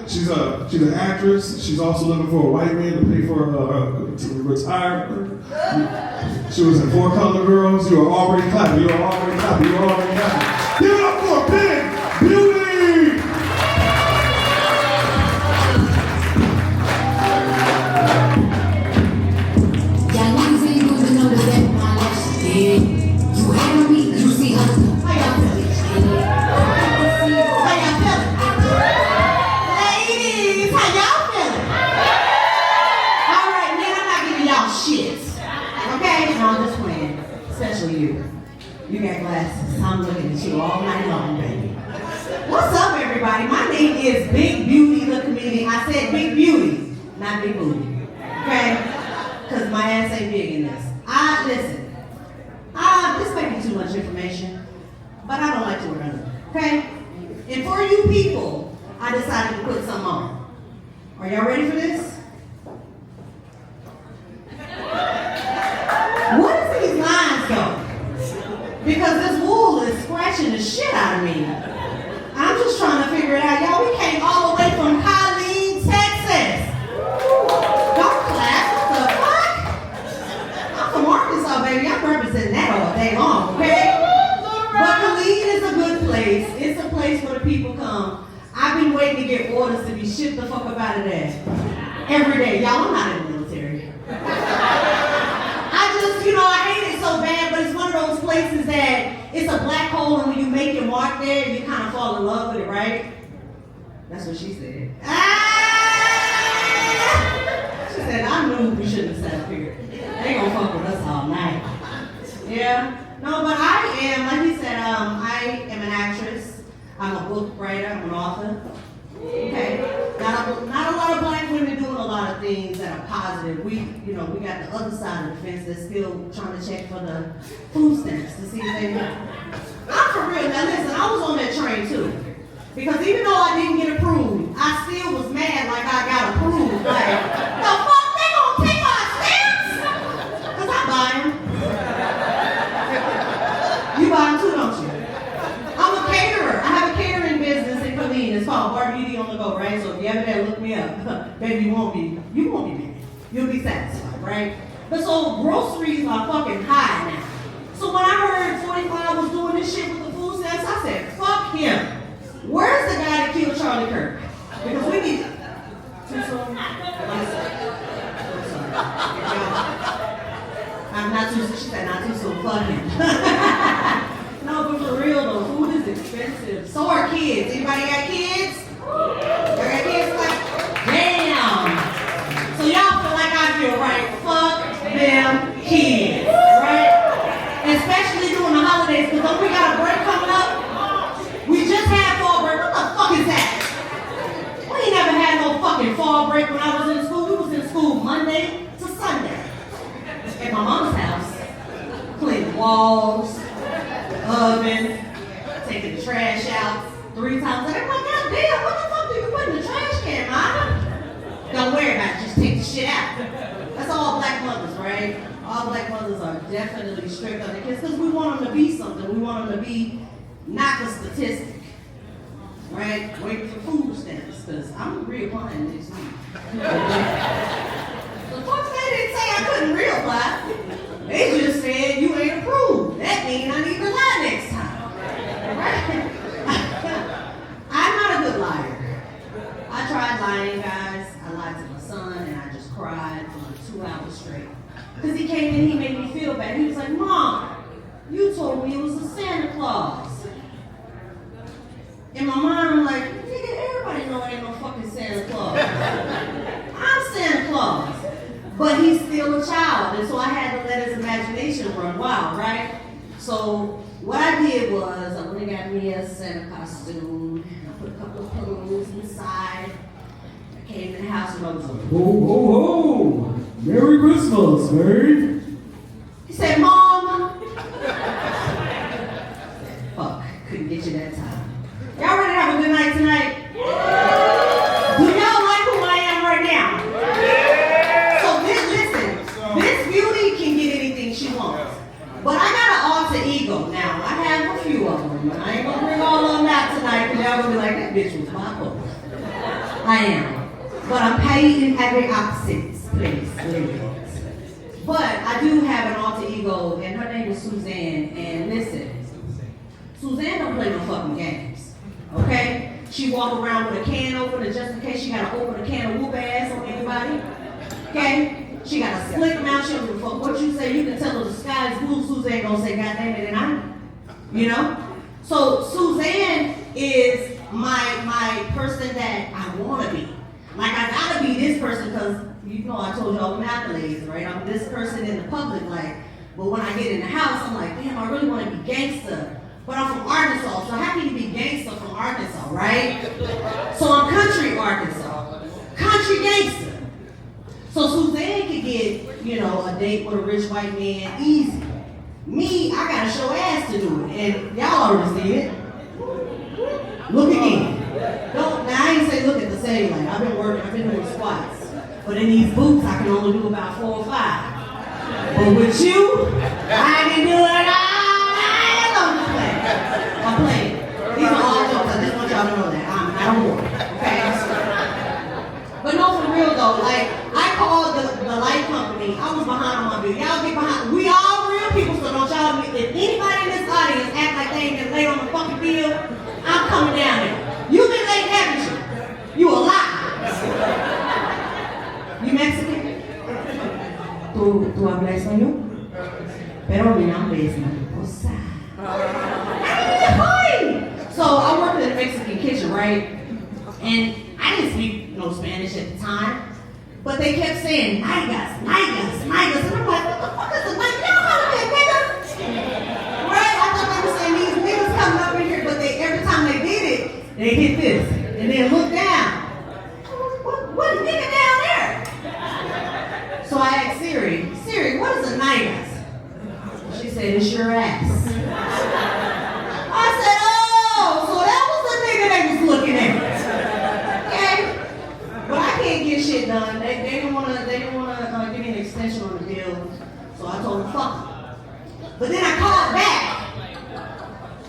She's an actress. She's also looking for a white man to pay for to retire. She was in Four Color Girls. You are already clapping. You are already clapping. You are already clapping. Give it up for Big Beauty. You hear me? You see her? How y'all feeling? How y'all feeling? Ladies, how y'all feeling? All right, man, I'm not giving y'all shit. Okay? No, I'm just playing. Especially you. You got glasses. I'm looking at you all night long, baby. What's up, everybody? My name is Big Beauty, the comedian. I said Big Beauty, not Big Booty. Okay? Because my ass ain't big in this. Listen. This might be too much information, but I don't like to run. Okay? And for you people, I decided to put some on. Are y'all ready for this? What is these lines go? Because this wool is scratching the shit out of me. I'm just trying to figure it out. Y'all, we came all the way from Colleen, Texas. Don't clap. What the fuck? I'm from Arkansas, baby. I'm representing that all day long, okay? But Colleen is a good place. It's a place where the people come. I've been waiting to get orders to be shipped the fuck up out of there. Every day. Y'all, I'm not in the military. I just, I hate it so bad, but it's one of those places that it's a black hole, and when you make your mark there, you kind of fall in love with it, right? That's what she said. She said, I knew we shouldn't have sat up here. They ain't gonna fuck with us all night. Yeah. No, but I am, like he said, I am an actress. I'm a book writer. I'm an author. Okay. Not a lot of black women doing a lot of things that are positive. We got the other side of the fence that's still trying to check for the food stamps to see if they I'm for real. Now listen, I was on that train too. Because even though I didn't get approved, I still was mad like I got approved. Like, the fuck, they gonna take our stamps? Because I buy them. You buy them too, don't you? I'm a caterer. I have a catering business in Philly. It's called Bar Beauty on the Go, right? So if you ever there, look me up. Baby, you won't be mad. You'll be satisfied, right? But so groceries are fucking high now. So when I heard 45 was doing this shit with the food stamps, I said, fuck him. Where's the guy that killed Charlie Kirk? Because we need too soon. I'm not too soon. She said not too soon. Fuck him. No, but for real though, food is expensive. So are kids. Anybody got kids? Y'all got kids? Like, damn. So y'all feel like I feel, right? Fuck them kids, right? Especially during the holidays, because don't we got a break coming up? We just had fall break. What the fuck is that? We ain't never had no fucking fall break when I was in school. We was in school Monday to Sunday. At my mom's house. Cleaning walls, oven, taking the trash out 3 times. And I'm like, God damn, what the fuck do you put in the trash can, Mama? Don't worry about it, just take the shit out. That's all black mothers, right? All black mothers are definitely strict on their kids because we want them to be something. We want them to be not the statistic, right? Wait for food stamps, because I'm reapplying next week. The fuck, they didn't say I couldn't reapply. They just said you ain't approved. That means I need to lie next time, right? I'm not a good liar. I tried lying, guys. I lied to my son, and I just cried for 2 hours straight. Because he came in, he made me feel bad. He was like, Mom, you told me it was a Santa Claus. In my mind, I'm like, nigga, everybody know ain't no fucking Santa Claus. I'm Santa Claus. But he's still a child, and so I had to let his imagination run wild, right? So what I did was, I went and got me a Santa costume, and I put a couple of pillows inside. I came in the house and I was like, Ho, ho, ho! Merry Christmas, Mary! He said, Mom! Fuck, couldn't get you that time. Y'all ready to have a good night tonight? Do y'all like who I am right now? So this beauty can get anything she wants. But I got an alter ego now. I have a few of them, but I ain't gonna bring all of them out tonight because y'all gonna be like, that bitch was bipolar. I am. But I'm paid in every opposites, please. But I do have an alter ego, and her name is Suzanne. And listen, Suzanne don't play no fucking games, okay? She walk around with a can opener just in case she gotta open a can of whoop ass on anybody, okay? She got a slick mouth. She don't give a fuck what you say. You can tell her the sky is blue. Suzanne gonna say, God damn it, and I, you know? So Suzanne is my person that I wanna be. Like, I gotta be this person because, you know, I told you all the accolades, right? I'm this person in the public life. But when I get in the house, I'm like, damn, I really want to be gangster. But I'm from Arkansas, so how can you be gangster from Arkansas, right? So I'm country Arkansas. Country gangster. So Suzanne could get, you know, a date with a rich white man easy. Me, I gotta show ass to do it. And y'all already seen it. Look again. Now I ain't say look at the same line. I've been doing squats. But in these boots, I can only do about 4 or 5. But with you, I can do it all. I'm playing. These are all jokes. I just want y'all to know that. I don't work. Okay? But no, for real though, like, I called the light company. I was behind on my bill. Y'all get behind. We all real people, so don't y'all, if anybody in this audience act like they ain't been late on the fucking bill, I'm coming down there. You've been late, haven't you? You a lie. You Mexican? ¿Tú hablas español? Pero mi nombre es Mariposa. So I worked in a Mexican kitchen, right? And I didn't speak no Spanish at the time, but they kept saying, naigas, naigas, naigas. And I'm like, what the fuck is a naiga? Y'all call me a nigga? Right? I thought they were saying these niggas coming up in here, but every time they did it, they hit this. And then look down. What nigga down there? So I asked Siri, what is a naigas? She said, it's your ass. I said, oh, so that was the nigga they was looking at. Okay? But I can't get shit done. They didn't want to give me an extension on the deal. So I told them, fuck them. But then I called back.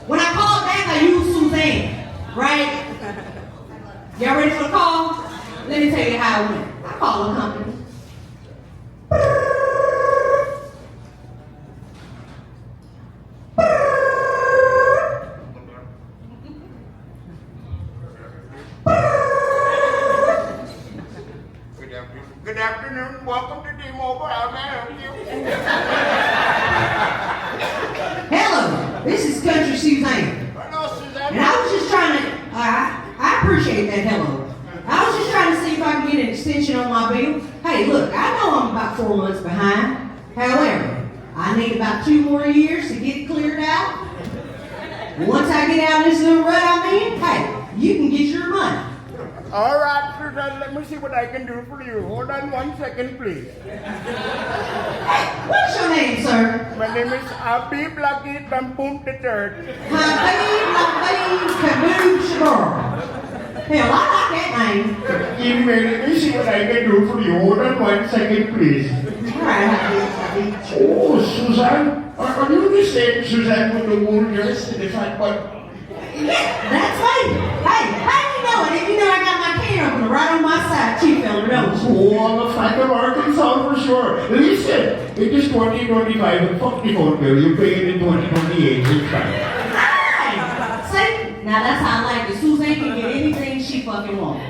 When I called back, I used Suzanne, right? Y'all ready for the call? Let me tell you how it went. I called a company. Good afternoon. Welcome to T-Mobile. How may I help you? Hello, this is Country Suzanne. Hello, Suzanne. And I was just trying to, I appreciate that hello. I was just trying to see if I can get an extension on my bill. Hey, look, I know I'm about 4 months behind. However, I need about 2 more years to get cleared out. Once I get out of this little rut I'm in, hey, you can get your money. All right, Suzanne, let me see what I can do for you. Hold on 1 second, please. Hey, what's your name, sir? My name is Abi Lucky Bamboom the Third. Habib Kaboom Shabar. Hell, I like that name. Email, let me see what I can do for you. Hold on 1 second, please. All right, Habib. Oh, Suzanne, are you the same Suzanne with the wool dress and the fat butt? Yeah, that's right. Hey, how you know it? You know I got my can opener right on my side, Chief Elder, don't you? Oh, I'm a fan of Arkansas for sure. Listen, it is 2025 and fuck the phone bill. You pay it in 2028. It's fine. Hey, see? Now that's how I like it. Suzanne can get anything she fucking wants.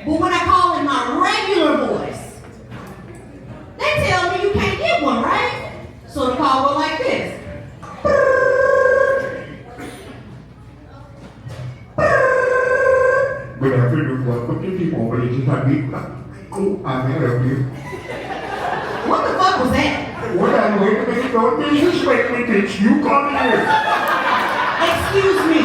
But when I call in my regular voice, they tell me you can't get one, right? So the call go like this. Good afternoon. Welcome to T-Mobile. This is Habib. Oh, I may help you. What the fuck was that? Hold on, wait a minute. Don't disrespect me, bitch. You come here. Excuse me.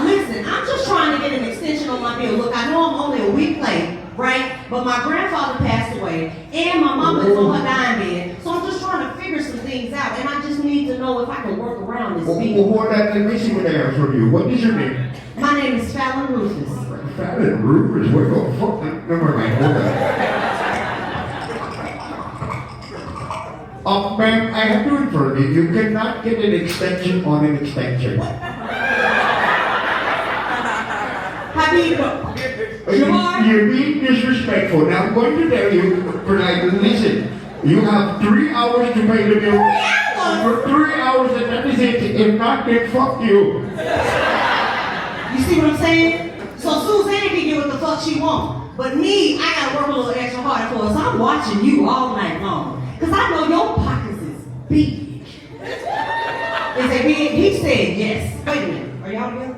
Listen, I'm just trying to get an extension on my bill. Look, I know I'm only a week late, right? But my grandfather passed away, and my mama is on her dying bed. So I'm just trying to figure some things out, and I just need to know if I can work around this bill. Hold on, let me see what I have for you. What is your name? My name is Fallon Rufus. Fallon Rufus? What the fuck? Never mind, hold on. Ma'am, I have to inform you, you cannot get an extension on an extension. Habib, You're being disrespectful. Now I'm going to tell you, listen. You have 3 hours to pay the bill. 3 hours? For 3 hours, and that is it. If not, then fuck you. You see what I'm saying? So Suzanne can get what the fuck she wants. But me, I gotta work a little extra harder for her. So I'm watching you all night long. Because I know your pockets is big. Is it big? He said yes. Wait a minute. Are y'all together?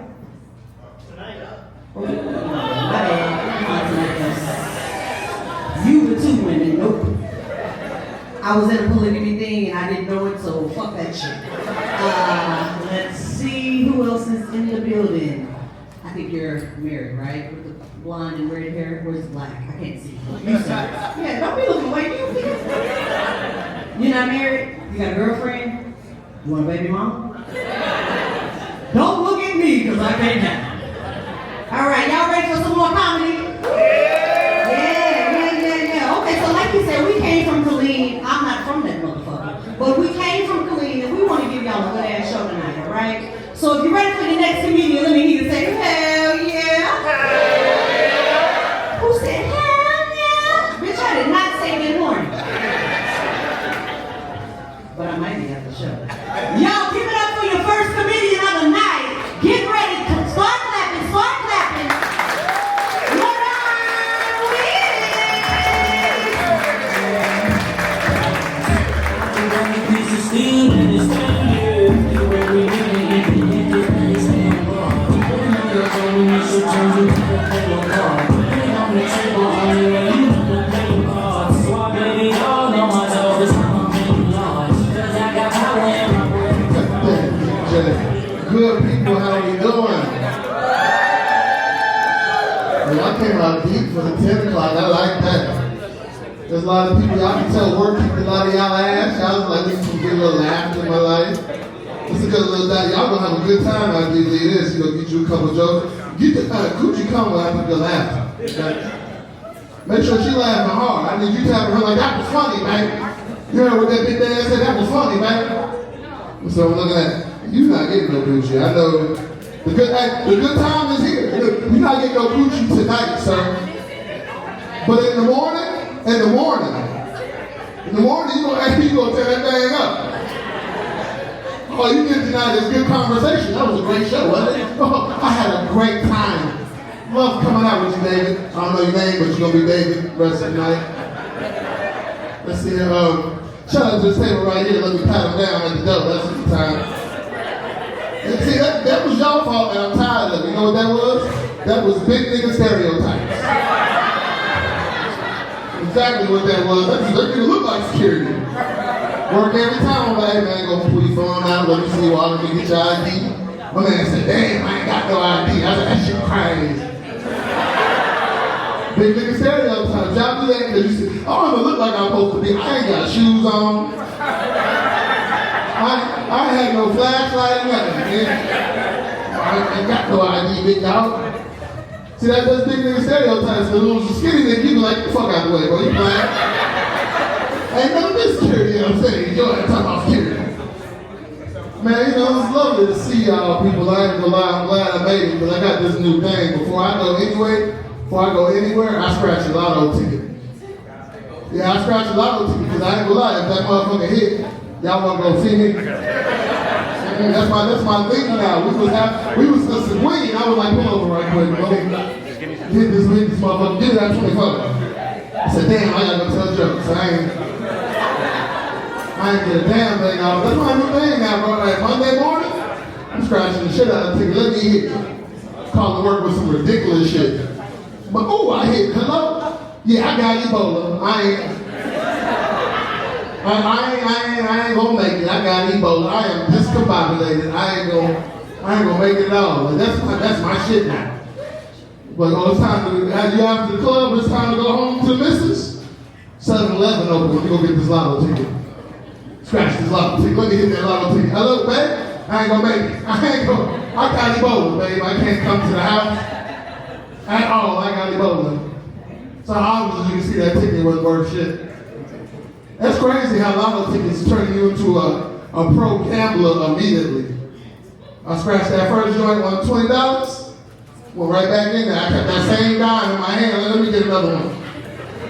Oh, my bad. You the two women, nope. I was in a polygamy thing and I didn't know it, so fuck that shit. Let's see who else is in the building. I think you're married, right? With the blonde and red hair. Where's the black? I can't see. You see. Yeah, don't be looking away. You're not married? You got a girlfriend? You want a baby mama? Don't look at me, because I can't have it. All right, y'all ready for some more comedy? Yeah. Okay, so like you said, we came from Killeen. I'm not from that motherfucker. But we came from Killeen, and we want to give y'all a good ass show tonight, all right? So if you're ready for the next comedian, let me hear you say, hell yeah. Who said hell yeah? Bitch, I did not say good morning. But I might be at the show. Y'all, give it up for your first comedian of the night. Get ready. Start clapping. LaDon Good people, how you doing? Well, I came out deep for the 10 o'clock. I like that. There's a lot of people, y'all can tell work kicked a lot of y'all ass. Y'all was like, need to get a little laughter in my life. It's a good little day. Y'all gonna have a good time after you leave this. You gonna get you a couple jokes. Get the coochie combo after the laughter. Okay? Make sure she laughing hard. I need you to have her like, that was funny, man. You heard what that big dad said? That was funny, man. So I'm looking at, you not getting no coochie. I know the good time is here. You're not getting no coochie tonight, sir. But in the morning, you gonna tear that thing up. All you did tonight is good conversation. That was a great show, wasn't it? I had a great time. Love coming out with you, David. I don't know your name, but you're gonna be David the rest of the night. Let's see. Shout out to this table right here. Let me pat him down at the door. That's the time. And see, that was y'all fault, and I'm tired of it. You know what that was? That was big nigga stereotypes. Exactly what that was. That nigga look like security. Work every time. I'm like, hey man, go pull your phone out. Let me see you all. Let me get your ID. My man said, damn, I ain't got no ID. I said, that shit crazy. Big nigga stereotypes. Y'all do that because you see, I don't even look like I'm supposed to be. I ain't got shoes on. I had no flashlight, nothing, man. I ain't got no ID, big dog. See, that's big nigga stereotypes. The little skinny nigga, you be like, the fuck out the way, boy. You playing? Ain't none of this security, you know what I'm saying? Yo, I'm talking about security. Man, you know, it's lovely to see y'all people. I ain't gonna lie, I'm glad I made it, because I got this new thing. Before I go anywhere, I scratch a lotto ticket. Yeah, I scratch a lotto ticket, because I ain't gonna lie, if that motherfucker hit, y'all wanna go see me? That's my thing now. We was just winging. I was like, pull over right quick. Hit this motherfucker. Get it at 25. I said, damn, I gotta go tell jokes. I ain't get a damn thing out. That's my new thing now, bro. Like Monday morning, I'm scratching the shit out of the ticket. Let me hit. Call to work with some ridiculous shit. But I hit. Hello? Yeah, I got Ebola. I ain't gonna make it. I got Ebola. I am discombobulated. I ain't gonna make it at all. Like, that's my shit now. But it's time to, as you after the club, it's time to go home to the missus. 7-Eleven open. Let me go get this lotto ticket. Scratch this lotto ticket. Let me hit that lotto ticket. Hello, babe? I ain't gonna make it. I got Ebola, babe. I can't come to the house at all. I got Ebola. So obviously you can see that ticket wasn't worth shit. That's crazy how lotto tickets turn you into a pro gambler immediately. I scratched that first joint on $20. Went right back in there. I kept that same dime in my hand. Let me get another one.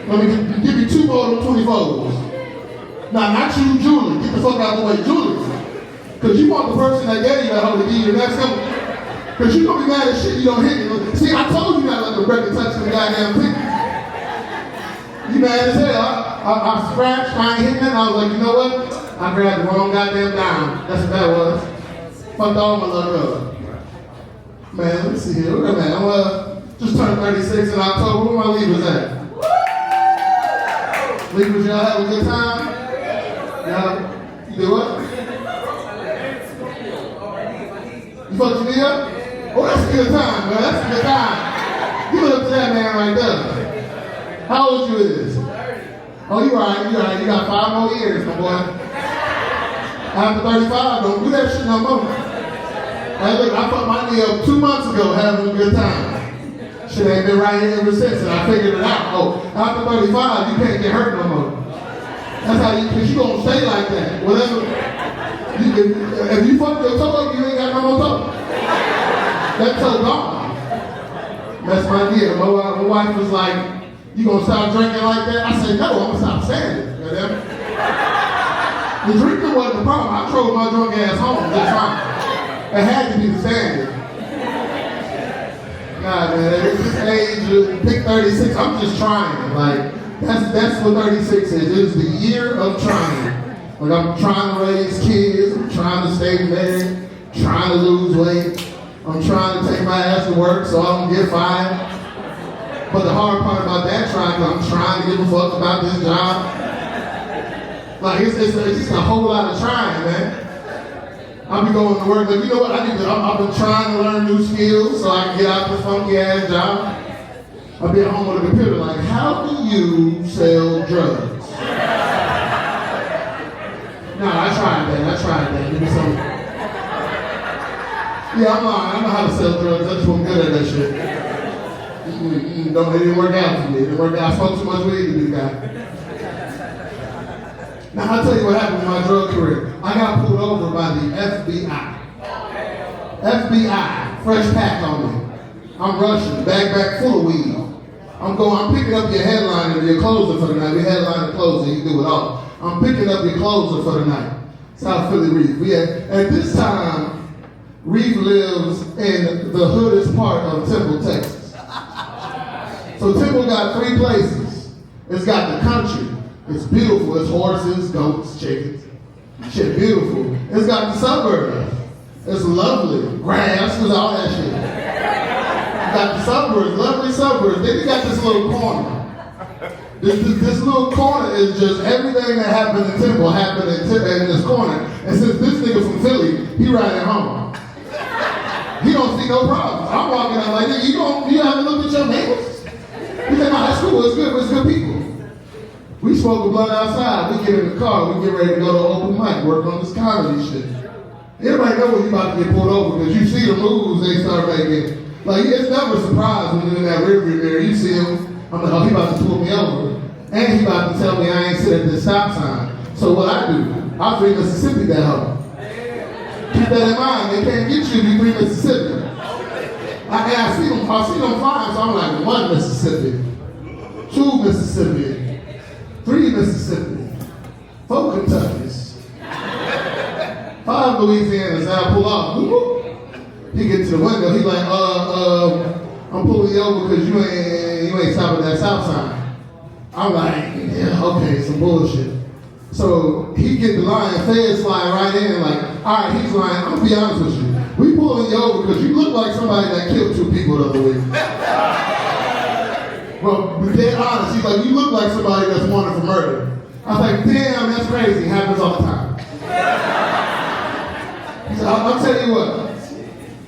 Let me give you 2 more of them 24s. Now, not you, Julie. Get the fuck out of the way, Julie. Because you want the person that gave you that hoe to give you the next one. Because you're going to be mad as shit you don't hit it. See, I told you not to let the record touch the goddamn thing. You mad as hell. I scratched, I ain't hitting it. I was like, you know what? I grabbed the wrong goddamn dime. That's what that was. Fucked all my luck up. Man, let me see here. Look at that, man. I'm just turned 36 in October. Where my leavers at? Leavers, y'all have a good time? Y'all, you do what? You fucked your knee up? Oh, that's a good time, man. That's a good time. Give it up to that man right there. How old you is? Oh, you all right, you all right. You got 5 more years, my boy. After 35, don't do that shit no more. Hey, look, I fucked my knee up 2 months ago having a good time. Shit ain't been right here ever since, and I figured it out. Oh, after 35, you can't get hurt no more. That's how because you gonna stay like that. Whatever. If you fuck your toe up, you ain't got no more toe. That toe gone. That's my deal. My wife was like, you gonna stop drinking like that? I said, no, I'm gonna stop standing. The drinking wasn't the problem. I drove my drunk ass home just fine. It had to be the standard. God, man, at this age, pick 36, I'm just trying. Like, that's what 36 is. It is the year of trying. Like, I'm trying to raise kids, I'm trying to stay married, trying to lose weight, I'm trying to take my ass to work so I don't get fired. But the hard part about that trying, I'm trying to give a fuck about this job. Like, it's just a whole lot of trying, man. I'll be going to work, like, you know what, I've been trying to learn new skills so I can get out this funky ass job. I'll be at home with a computer, like, how do you sell drugs? No, I tried that. Give me some. Yeah, I'm lying. I know how to sell drugs. I just wasn't good at that shit. It didn't work out for me. It didn't work out. I smoked too much weed to be the guy. Now, I'll tell you what happened in my drug career. I got pulled over by the FBI. FBI, fresh pack on me. I'm rushing, backpack full of weed. I'm picking up your headliner, your closer for the night. Your headliner closer, you do it all. I'm picking up your closer for the night. South Philly Reef. At this time, Reef lives in the hoodest part of Temple, Texas. So Temple got 3 places. It's got the country. It's beautiful. It's horses, goats, chickens. Shit, beautiful. It's got the suburbs. It's lovely. Grass, there's all that shit. You got the suburbs, lovely suburbs. Then you got this little corner. This little corner is just everything that happened in Temple happened in this corner. And since this nigga from Philly, he riding home. He don't see no problems. I'm walking out like, you haven't looked at your neighbors? He said, no, that's cool, it's good people. We smoke a blunt outside, we get in the car, we get ready to go to open mic, work on this comedy shit. Everybody know when you about to get pulled over because you see the moves they start making. Like, it's never a surprise when you're in that rearview mirror. You see him, I'm like, oh, he about to pull me over. And he about to tell me I ain't sit at this stop sign. So what I do, I free Mississippi that hoe. Keep that in mind, they can't get you if you free Mississippi. I see them flying, so I'm like, 1 Mississippi, 2 Mississippi, 3 Mississippi, 4 Kentuckys, 5 Louisianas, and I pull off. He get to the window, he like, I'm pulling you over because you ain't stopping that stop sign. I'm like, yeah, okay, some bullshit. So he get the line, feds flying right in, like, all right, he's lying. I'm gonna be honest with you. We pulling you over because you look like somebody that killed 2 people the other week. Well, be dead honest, he's like, you look like somebody that's wanted for murder. I was like, damn, that's crazy. It happens all the time. He said, I'll tell you what.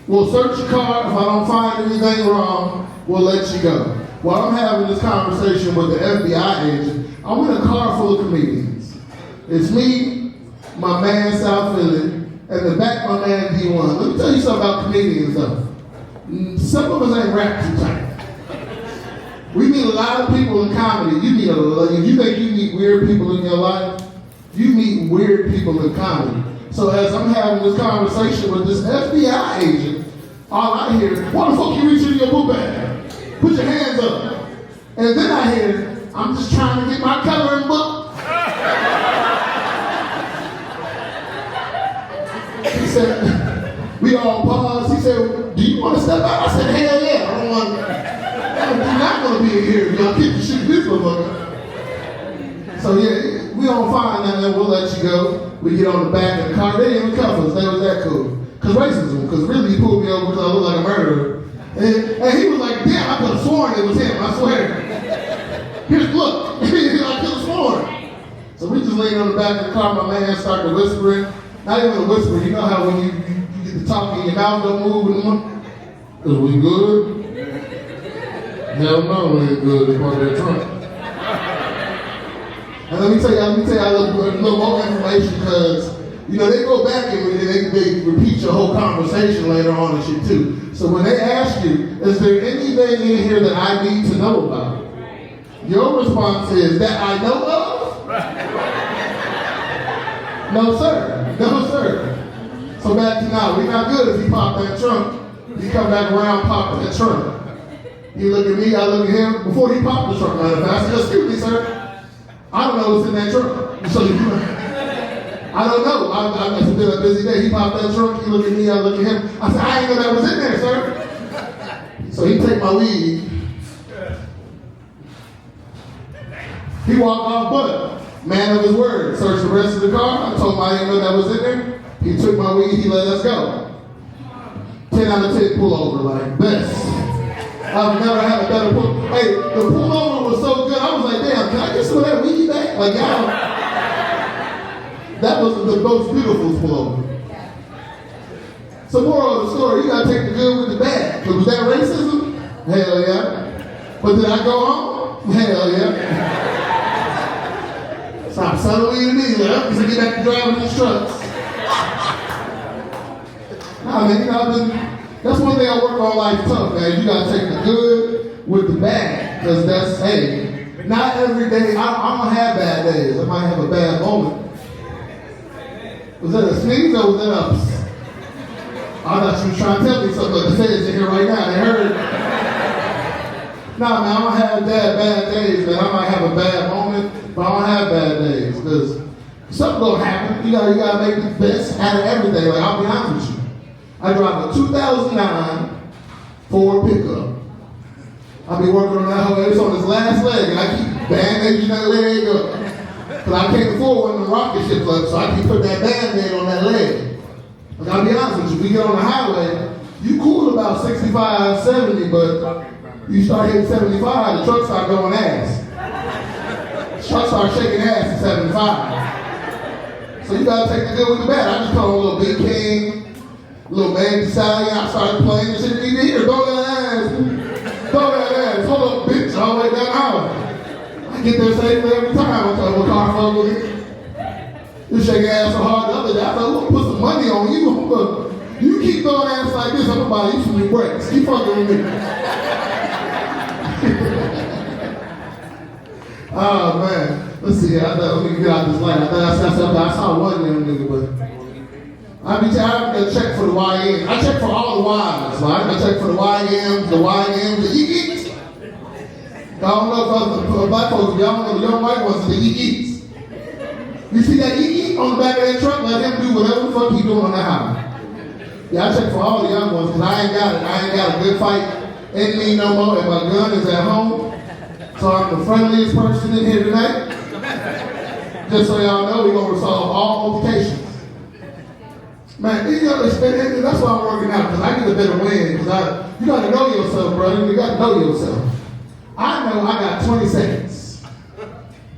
We'll search your car. If I don't find anything wrong, we'll let you go. While I'm having this conversation with the FBI agent, I'm in a car full of comedians. It's me, my man South Philly, and the back my man D1. Let me tell you something about comedians though. Some of us ain't rap too tight. We meet a lot of people in comedy. If you think you meet weird people in your life, you meet weird people in comedy. So as I'm having this conversation with this FBI agent, all I hear, why the fuck you reaching in your book bag? Put your hands up. And then I hear, I'm just trying to get my coloring book. He said, we all paused. He said, do you want to step out? I said, hell yeah. I'm not going to be in here. Y'all keep the shit this motherfucker. So yeah, we on fire now, and we'll let you go. We get on the back of the car. They didn't even cuff us. They was that cool. Because racism. Because really he pulled me over because I looked like a murderer. And he was like, damn, I could have sworn it was him. I swear. Here's look. I could have sworn. So we just laid on the back of the car. My man started whispering. Not even a whisper. You know how when you get to talking, your mouth don't move anymore? Is we good? Hell no, we ain't good. They brought that trunk. And let me tell you a little more information because, you know, they go back and they repeat your whole conversation later on and shit too. So when they ask you, is there anything in here that I need to know about? Your response is, that I know of? No, sir. No, sir. So back to now, we not good if he popped that trunk. He come back around, pop that trunk. He look at me, I look at him. Before he popped the trunk, matter of fact, I said, excuse me, sir. I don't know what's in that trunk. So I don't know. It's been a busy day. He popped that trunk, he look at me, I look at him. I said, I ain't know that was in there, sir. So he take my weed. He walked off, but man of his word, searched the rest of the car. I told him I didn't know that was in there. He took my weed, he let us go. 10 out of 10 pullover, like best. I've never had a better pull. Hey, the pullover was so good, I was like, damn, can I get some of that weed back? Like, y'all, that was the most beautiful pullover. So moral of the story, you gotta take the good with the bad. Cause was that racism? Hell yeah. But did I go home? Hell yeah. Stop selling weed to me, man. Because I get back to driving these trucks. Nah, man, you know, that's one thing I work on life tough, man. You gotta take the good with the bad. Because that's, hey, not every day, I'm gonna have bad days. I might have a bad moment. Was that a sneeze or was that a... I thought you was trying to tell me something, but the feds in here right now, they heard. Nah, man, I'm gonna have bad days, man. I might have a bad moment, but I don't have bad days. Because something gonna happen. You gotta make the best out of everything. Like, I'll be honest with you. I drive a 2009 Ford pickup. I'll be working on that whole, it's on this last leg, and I keep bandaging that leg up. Because I can't afford one of them rocket ships up, so I keep putting that band-aid on that leg. Like, I'll be honest with you, we get on the highway, you cool about 65, 70, but you start hitting 75, the truck start going ass. The truck start shaking ass at 75. So you gotta take the good with the bad. I just call a little Big King, little man stallion. I started playing this shit in here. Throw that ass. Throw that ass. Hold up, bitch. All the way down the highway. I get there safely every time. I tell them what car fuck with it. You shake your ass so hard the other day. I thought, we'll put some money on you. You keep throwing ass like this, I'm gonna buy you some new brakes. Keep fucking with me. Oh man. Let's see. Let me get out this light. I saw one young nigga, but I check for the YMs. I check for all the Ys. Right? I check for the YMs, the EEs. I don't know if black folks, y'all know the young white ones, the EEs. You see that EE on the back of that truck? Let him do whatever the fuck he doing on that highway. Yeah, I check for all the young ones because I ain't got a good fight in me no more, and my gun is at home. So I'm the friendliest person in here tonight. Just so y'all know, we're gonna resolve all implications. Man, you know, that's why I'm working out, because I get a better win, because you gotta know yourself, brother. You gotta know yourself. I know I got 20 seconds.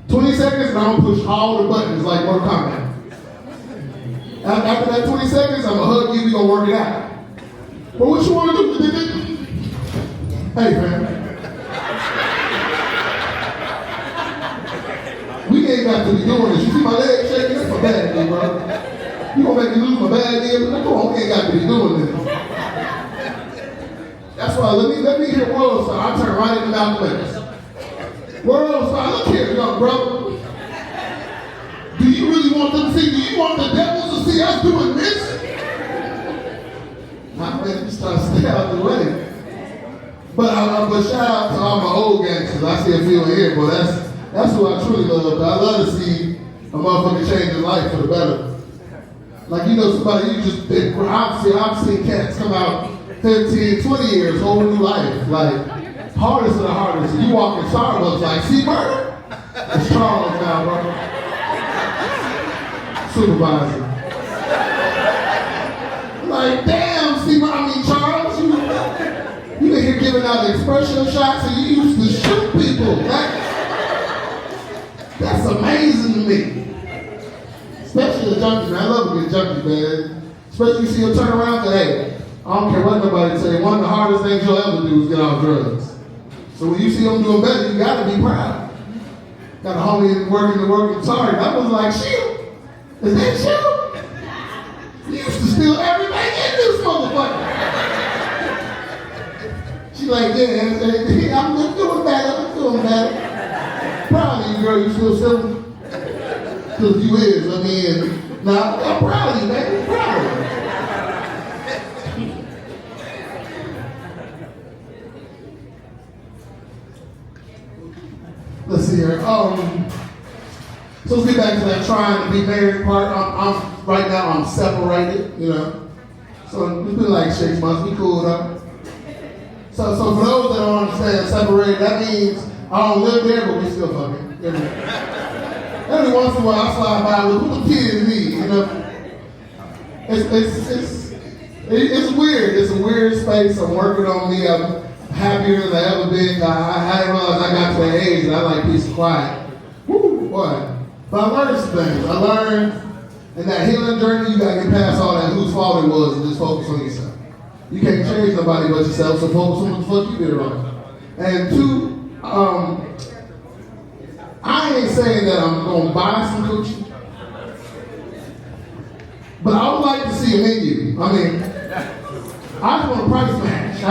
20 seconds, and I'm gonna push all the buttons like Mortal Kombat. After that 20 seconds, I'm gonna hug you, we gonna work it out. But what you wanna do? Hey, man. We ain't got to be doing this. You see my leg shaking? That's my bad day, bro. You gonna make me lose my bad day? But come on, we ain't got to be doing this. That's why, let me hear World Star. I'll turn right into Malcolm X. World Star, look here, young brother. Do you really want them to see? Do you want the devils to see us doing this? All man. Just trying to stay out the way. But shout out to all my old gangsters. I see a few in here, but that's who I truly love. I love to see a motherfucker change his life for the better. Like, you know, somebody, I've seen cats come out 15, 20 years, whole new life. Like, hardest of the hardest. You walk in Starbucks like, see murder? It's Charles now, bro. Supervisor. Like, damn, Charles, you been here giving out expression shots and you used to shoot people. That's amazing to me. Especially the junkies, man. I love a good junkie, man. Especially you see them turn around and hey, I don't care what nobody say. One of the hardest things you'll ever do is get off drugs. So when you see them doing better, you gotta be proud. Got a homie working sorry. I was like, shit, is that you? You used to steal everything in this motherfucker. She like, yeah, I'm doing better. Proud of you, girl. You still stealing? Because you is, nah, I'm proud of you, man. I'm proud of you. Let's see here. So let's get back to that trying to be married part. Right now I'm separated, you know. So it's been like 6 months. We cool though. So for those that don't understand, separated, that means I don't live there, but we still fucking. You know? Every once in a while I slide by with who the kid is me, you know. It's weird. It's a weird space. I'm working on me. I'm happier than I ever been. I didn't realize I got to that age and I like peace and quiet. Woo, boy. But I learned some things. I learned in that healing journey, you gotta get past all that whose fault it was and just focus on yourself. You can't change nobody but yourself, so focus on what the fuck you did wrong. And two, I ain't saying that I'm gonna buy some coochie, but I would like to see a menu. I just want a price match. I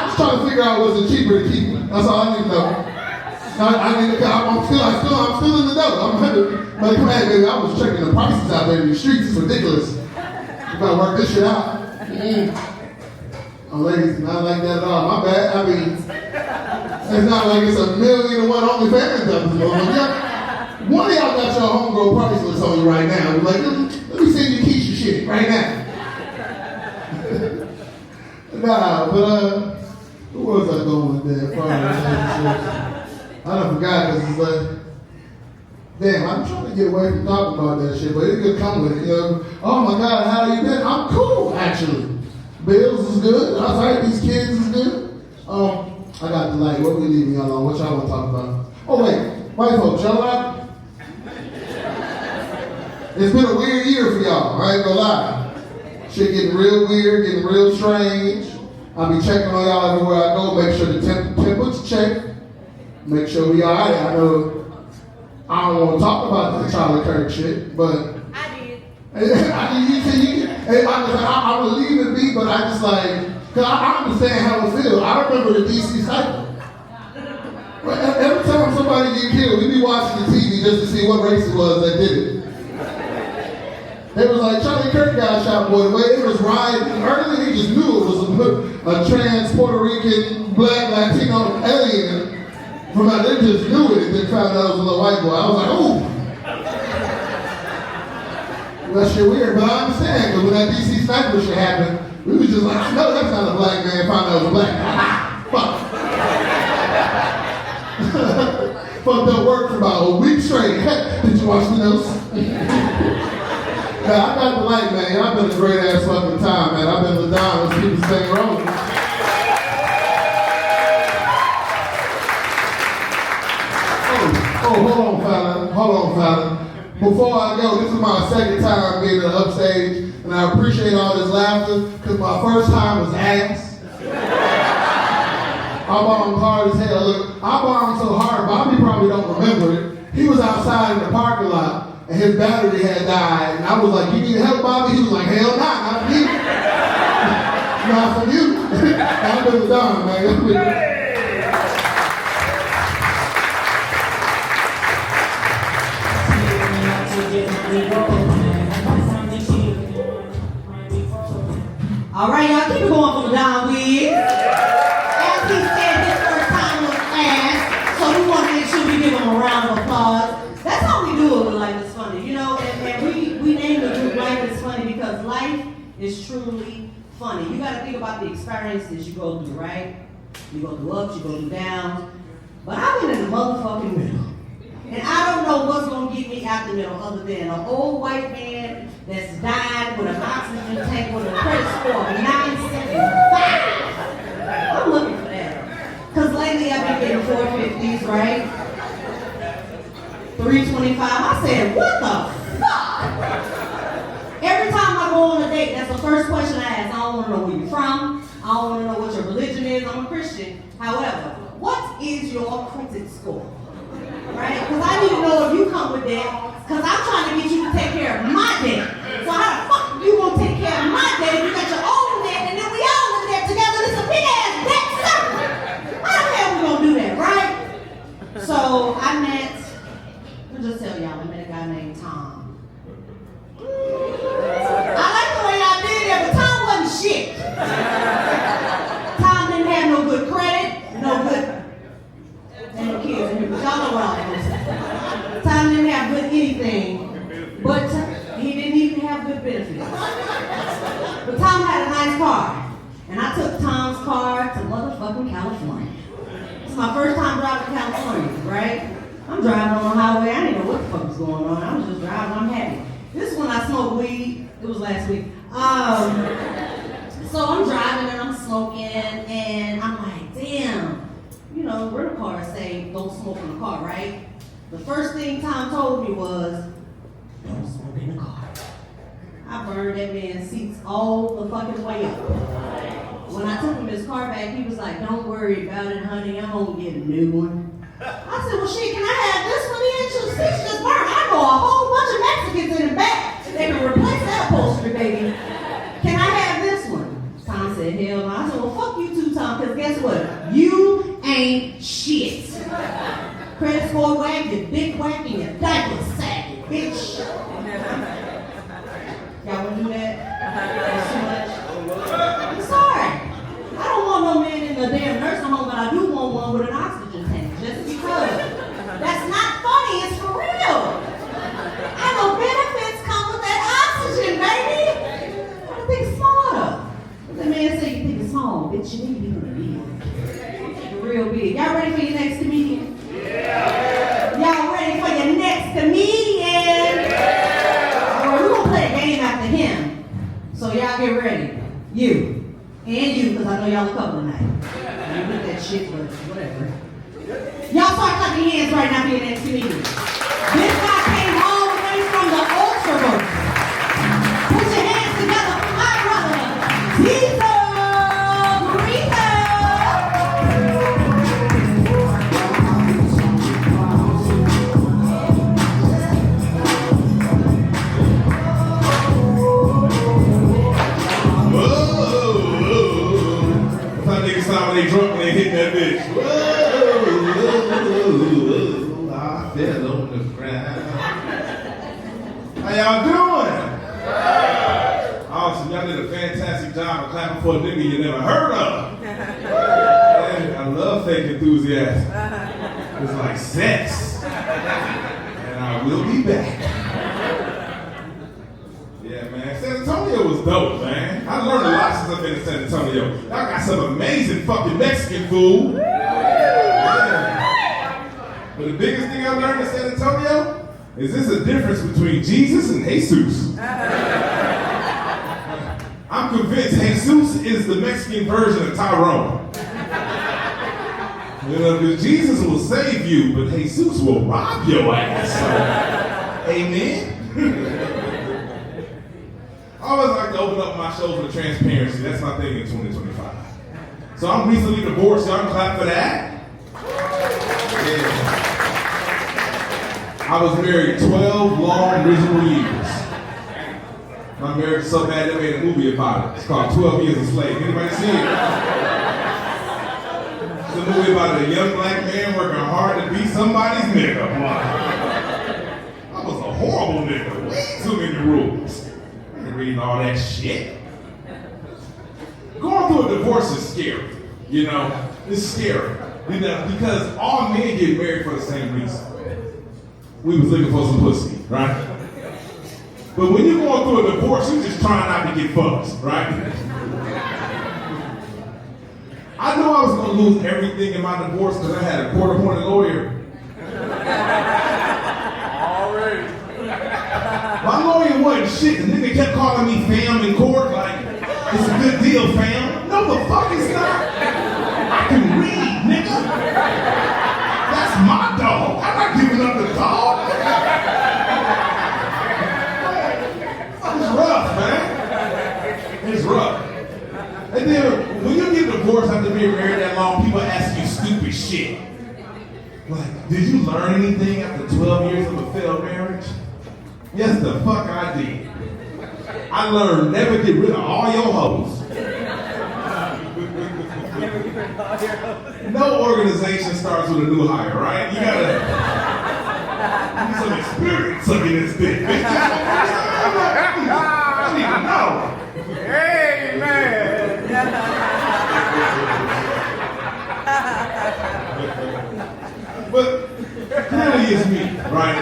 just try to figure out what's cheaper to keep it. That's all I need to know. I'm still in the dough. But come on, baby, I was checking the prices out there in the streets. It's ridiculous. You gotta work this shit out. Oh, ladies, not like that at all. My bad. It's not like it's 1,000,001 OnlyFans episodes. One of y'all got your homegirl price list on you right now. Like, let me send you Keisha shit right now. Nah, but who was I going with that? I done forgot because it's like, damn, I'm trying to get away from talking about that shit, but it could come with it, you know. Oh my God, how you been? I'm cool, actually. Bills is good. I was like, these kids is good. I got the light. What we leaving y'all on? What y'all want to talk about? Oh wait, white folks, y'all right? It's been a weird year for y'all, I ain't gonna lie. Shit getting real weird, getting real strange. I'll be checking on y'all everywhere I go, make sure the temperature's checked. Make sure we all right. I know I don't want to talk about the Charlie Kirk shit, but I did. I would leave it be, but I just like, cause I understand how it feels. I remember the DC cycle. Every time somebody get killed, we be watching the TV just to see what race it was that did it. It was like Charlie Kirk got shot, boy. The way it was riding early, he just knew it was a trans Puerto Rican black Latino alien. From out they just knew it and then found out it was a little white boy. I was like, ooh. That shit weird, but I understand, because when that DC sniper shit happened, we was just like, I know that's not a black man, found out it was a black guy. Fuck. Fucked up work for about a week straight. Did you watch the notes? Now, I got the light, man. I've been a great ass fucking time, man. I've been LaDon. Let's keep this thing rolling. Oh, hold on, fella. Before I go, this is my second time being on upstage, and I appreciate all this laughter, because my first time was ass. I bombed hard as hell. Look, I bombed so hard, Bobby probably don't remember it. He was outside in the parking lot, and his battery had died, and I was like, you need help, Bobby? He was like, hell nah, not for you. Not for you. I've been done, man. round of applause. That's how we do it with Life is Funny, you know, and we named the group Life is Funny because life is truly funny. You gotta think about the experiences you go through, right? You go through ups, you go through downs, but I've been in the motherfucking middle. And I don't know what's gonna get me out the middle other than an old white man that's died with an oxygen tank with a credit score of 975. I'm looking for that. Cause lately I've been getting 450s, right? 325. I said, what the fuck? Every time I go on a date, that's the first question I ask. I don't wanna know where you're from. I don't wanna know what your religion is. I'm a Christian. However, what is your credit score? Right? Because I need to know if you come with that, because I'm trying to get you to take care of my debt. So how the fuck you gonna take care of my debt if you got your own debt and then we all live there together? This is a big ass debt circle. How the hell we gonna do that, right? So I'll just tell y'all, I met a guy named Tom. I like the way y'all did that, but Tom wasn't shit. Tom didn't have no good credit, no good. Ain't no kids in here, but y'all know what I'm gonna say. Tom didn't have good anything, but he didn't even have good benefits. But Tom had a nice car, and I took Tom's car to motherfucking California. It's my first time driving to California, right? I'm driving on the highway, I didn't know what the fuck was going on. I was just driving, I'm happy. This is when I smoked weed, it was last week. So I'm driving and I'm smoking, and I'm like, damn. You know, rental cars say don't smoke in the car, right? The first thing Tom told me was, don't smoke in the car. I burned that man's seats all the fucking way up. When I took him his car back, he was like, don't worry about it, honey, I'm gonna get a new one. I said, well shit, can I have this one? The seats just burned. I know a whole bunch of Mexicans in the back. They can replace that upholstery, baby. Can I have this one? Tom said, hell no. I said, well fuck you too, Tom, because guess what? You ain't shit. Credit score whack, your dick whack, and your diaper sagging, bitch. Y'all wanna do that? That's too much? I'm sorry. I don't want no man in the damn nursing home, but I do want one with an oxygen tank, just because. That's not funny, it's for real. I know benefits come with that oxygen, baby. I think smarter. The man said you think it's small, bitch, you need to be big. Real big. Y'all ready for your next comedian? Yeah. Y'all ready for your next comedian? Yeah. All right, we're gonna play a game after him. So y'all get ready. You. And you, because I know y'all a couple tonight. You with that shit, but whatever. Y'all start clapping your hands right now for your next comedian. This guy came all the way from the Ultraverse. Put your hands together for my brother, Deezil Greezil. When they drunk when they hit that bitch. Whoa, I fell on the ground. How y'all doing? Awesome, y'all did a fantastic job of clapping for a nigga you never heard of. Man, I love fake enthusiasm. It's like sex. And I will be back. Yeah, man. San Antonio was dope, man. I learned a lot since I've been in San Antonio. Y'all got some amazing fucking Mexican food. Yeah. But the biggest thing I learned in San Antonio is there's a difference between Jesus and Jesus. I'm convinced Jesus is the Mexican version of Tyrone. You know, because Jesus will save you, but Jesus will rob your ass. Amen? I always like to open up my show for transparency. That's my thing in 2025. So I'm recently divorced. Y'all can clap for that. Yeah. I was married 12 long, miserable years. My marriage was so bad they made a movie about it. It's called 12 Years a Slave. Anybody see it? It's a movie about a young black man working hard to be somebody's nigga. I was a horrible nigga. Way too many rules. Reading all that shit. Going through a divorce is scary. You know, it's scary. You know, because all men get married for the same reason. We was looking for some pussy, right? But when you're going through a divorce, you just trying not to get fucked, right? I knew I was going to lose everything in my divorce because I had a court-appointed lawyer. Already. My lawyer wasn't shit. The nigga kept calling me fam in court, like, it's a good deal, fam. No, the fuck it's not. I can read, nigga. That's my dog. I'm not giving up the dog. It's rough, man. It's rough. And then when you get divorced after being married that long, people ask you stupid shit. Like, did you learn anything after 12 years of a failed marriage? Yes, the fuck I did. I learned never get rid of all your hoes. No organization starts with a new hire, right? You gotta need some experience sucking this dick. I need to know. Amen. But clearly it's me, right?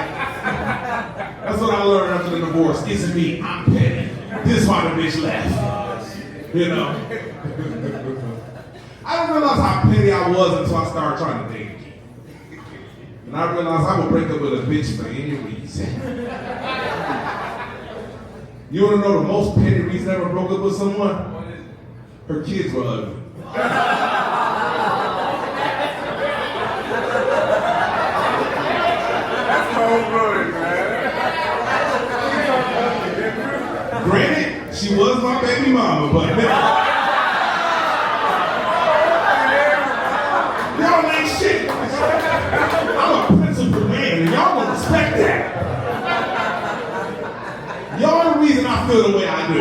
That's what I learned after the divorce. It's me. I'm petty. This is why the bitch left. You know? I didn't realize how petty I was until I started trying to date again. And I realized I would break up with a bitch for any reason. You want to know the most petty reason I ever broke up with someone? Her kids were ugly. That's cold-blooded, man. Granted, she was my baby mama, but y'all ain't shit. I'm a principled man, and y'all gonna respect that. Y'all are the reason I feel the way I do.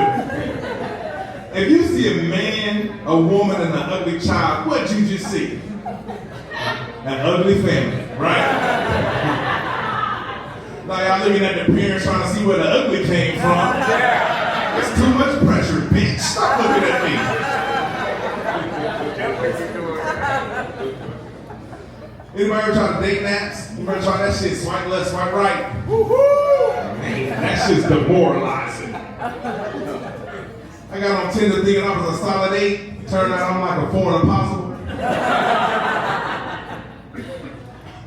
If you see a man, a woman, and an ugly child, what'd you just see? An ugly family, right? Now y'all looking at the parents trying to see where the ugly came from. That's too much pressure, bitch. Stop looking at me. Anybody ever try to date naps? Anybody try that shit? Swipe left, swipe right. Woo-hoo! Man, that shit's demoralizing. I got on Tinder thinking I was a solid 8. Turned out I'm like a foreign apostle.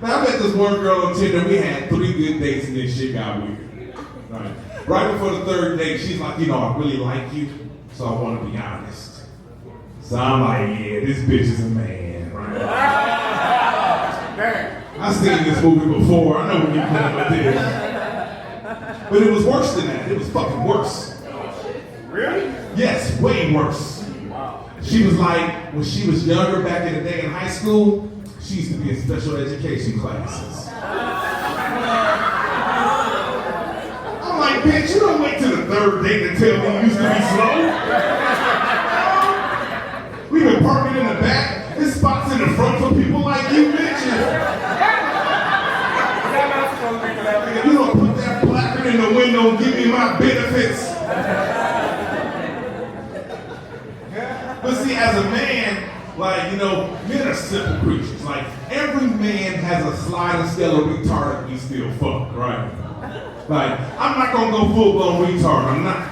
Now I met this one girl on Tinder. We had 3 good dates and then shit got weird. Right before the 3rd date, she's like, you know, I really like you, so I want to be honest. So I'm like, yeah, this bitch is a man, right? I've seen this movie before. I know where you're going with this. But it was worse than that. It was fucking worse. Really? Yes, way worse. She was like, when she was younger back in the day in high school, she used to be in special education classes. I'm like, bitch, you don't wait till the 3rd date to tell me you used to be slow. We've been parking in the back. There's spots in the front for people like you, bitches. You don't put that placard in the window and give me my benefits. But see, as a man, like, you know, men are simple creatures. Like, every man has a sliding scale of retarded, we still fuck, right? Like, I'm not gonna go full-blown retard, I'm not.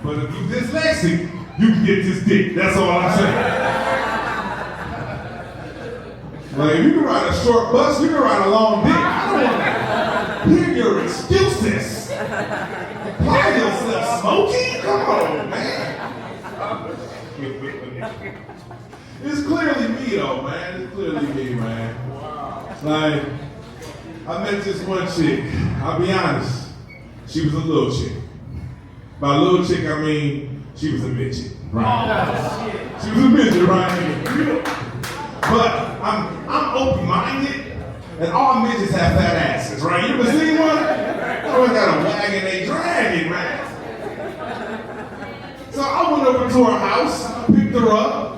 But if you dyslexic, you can get this dick, that's all I'm saying. Like, if you can ride a short bus, you can ride a long dick. I don't want to hear your excuses. Apply yourself, Smokey? Come on, man. It's clearly me though, man. It's clearly me, man. Like, I met this one chick. I'll be honest. She was a little chick. By little chick, I mean she was a midget, right? She was a midget, right? But I'm open-minded, and all midgets have fat asses, right? You ever seen one? They always got a wagon they dragging, man. So I went over to her house, picked her up.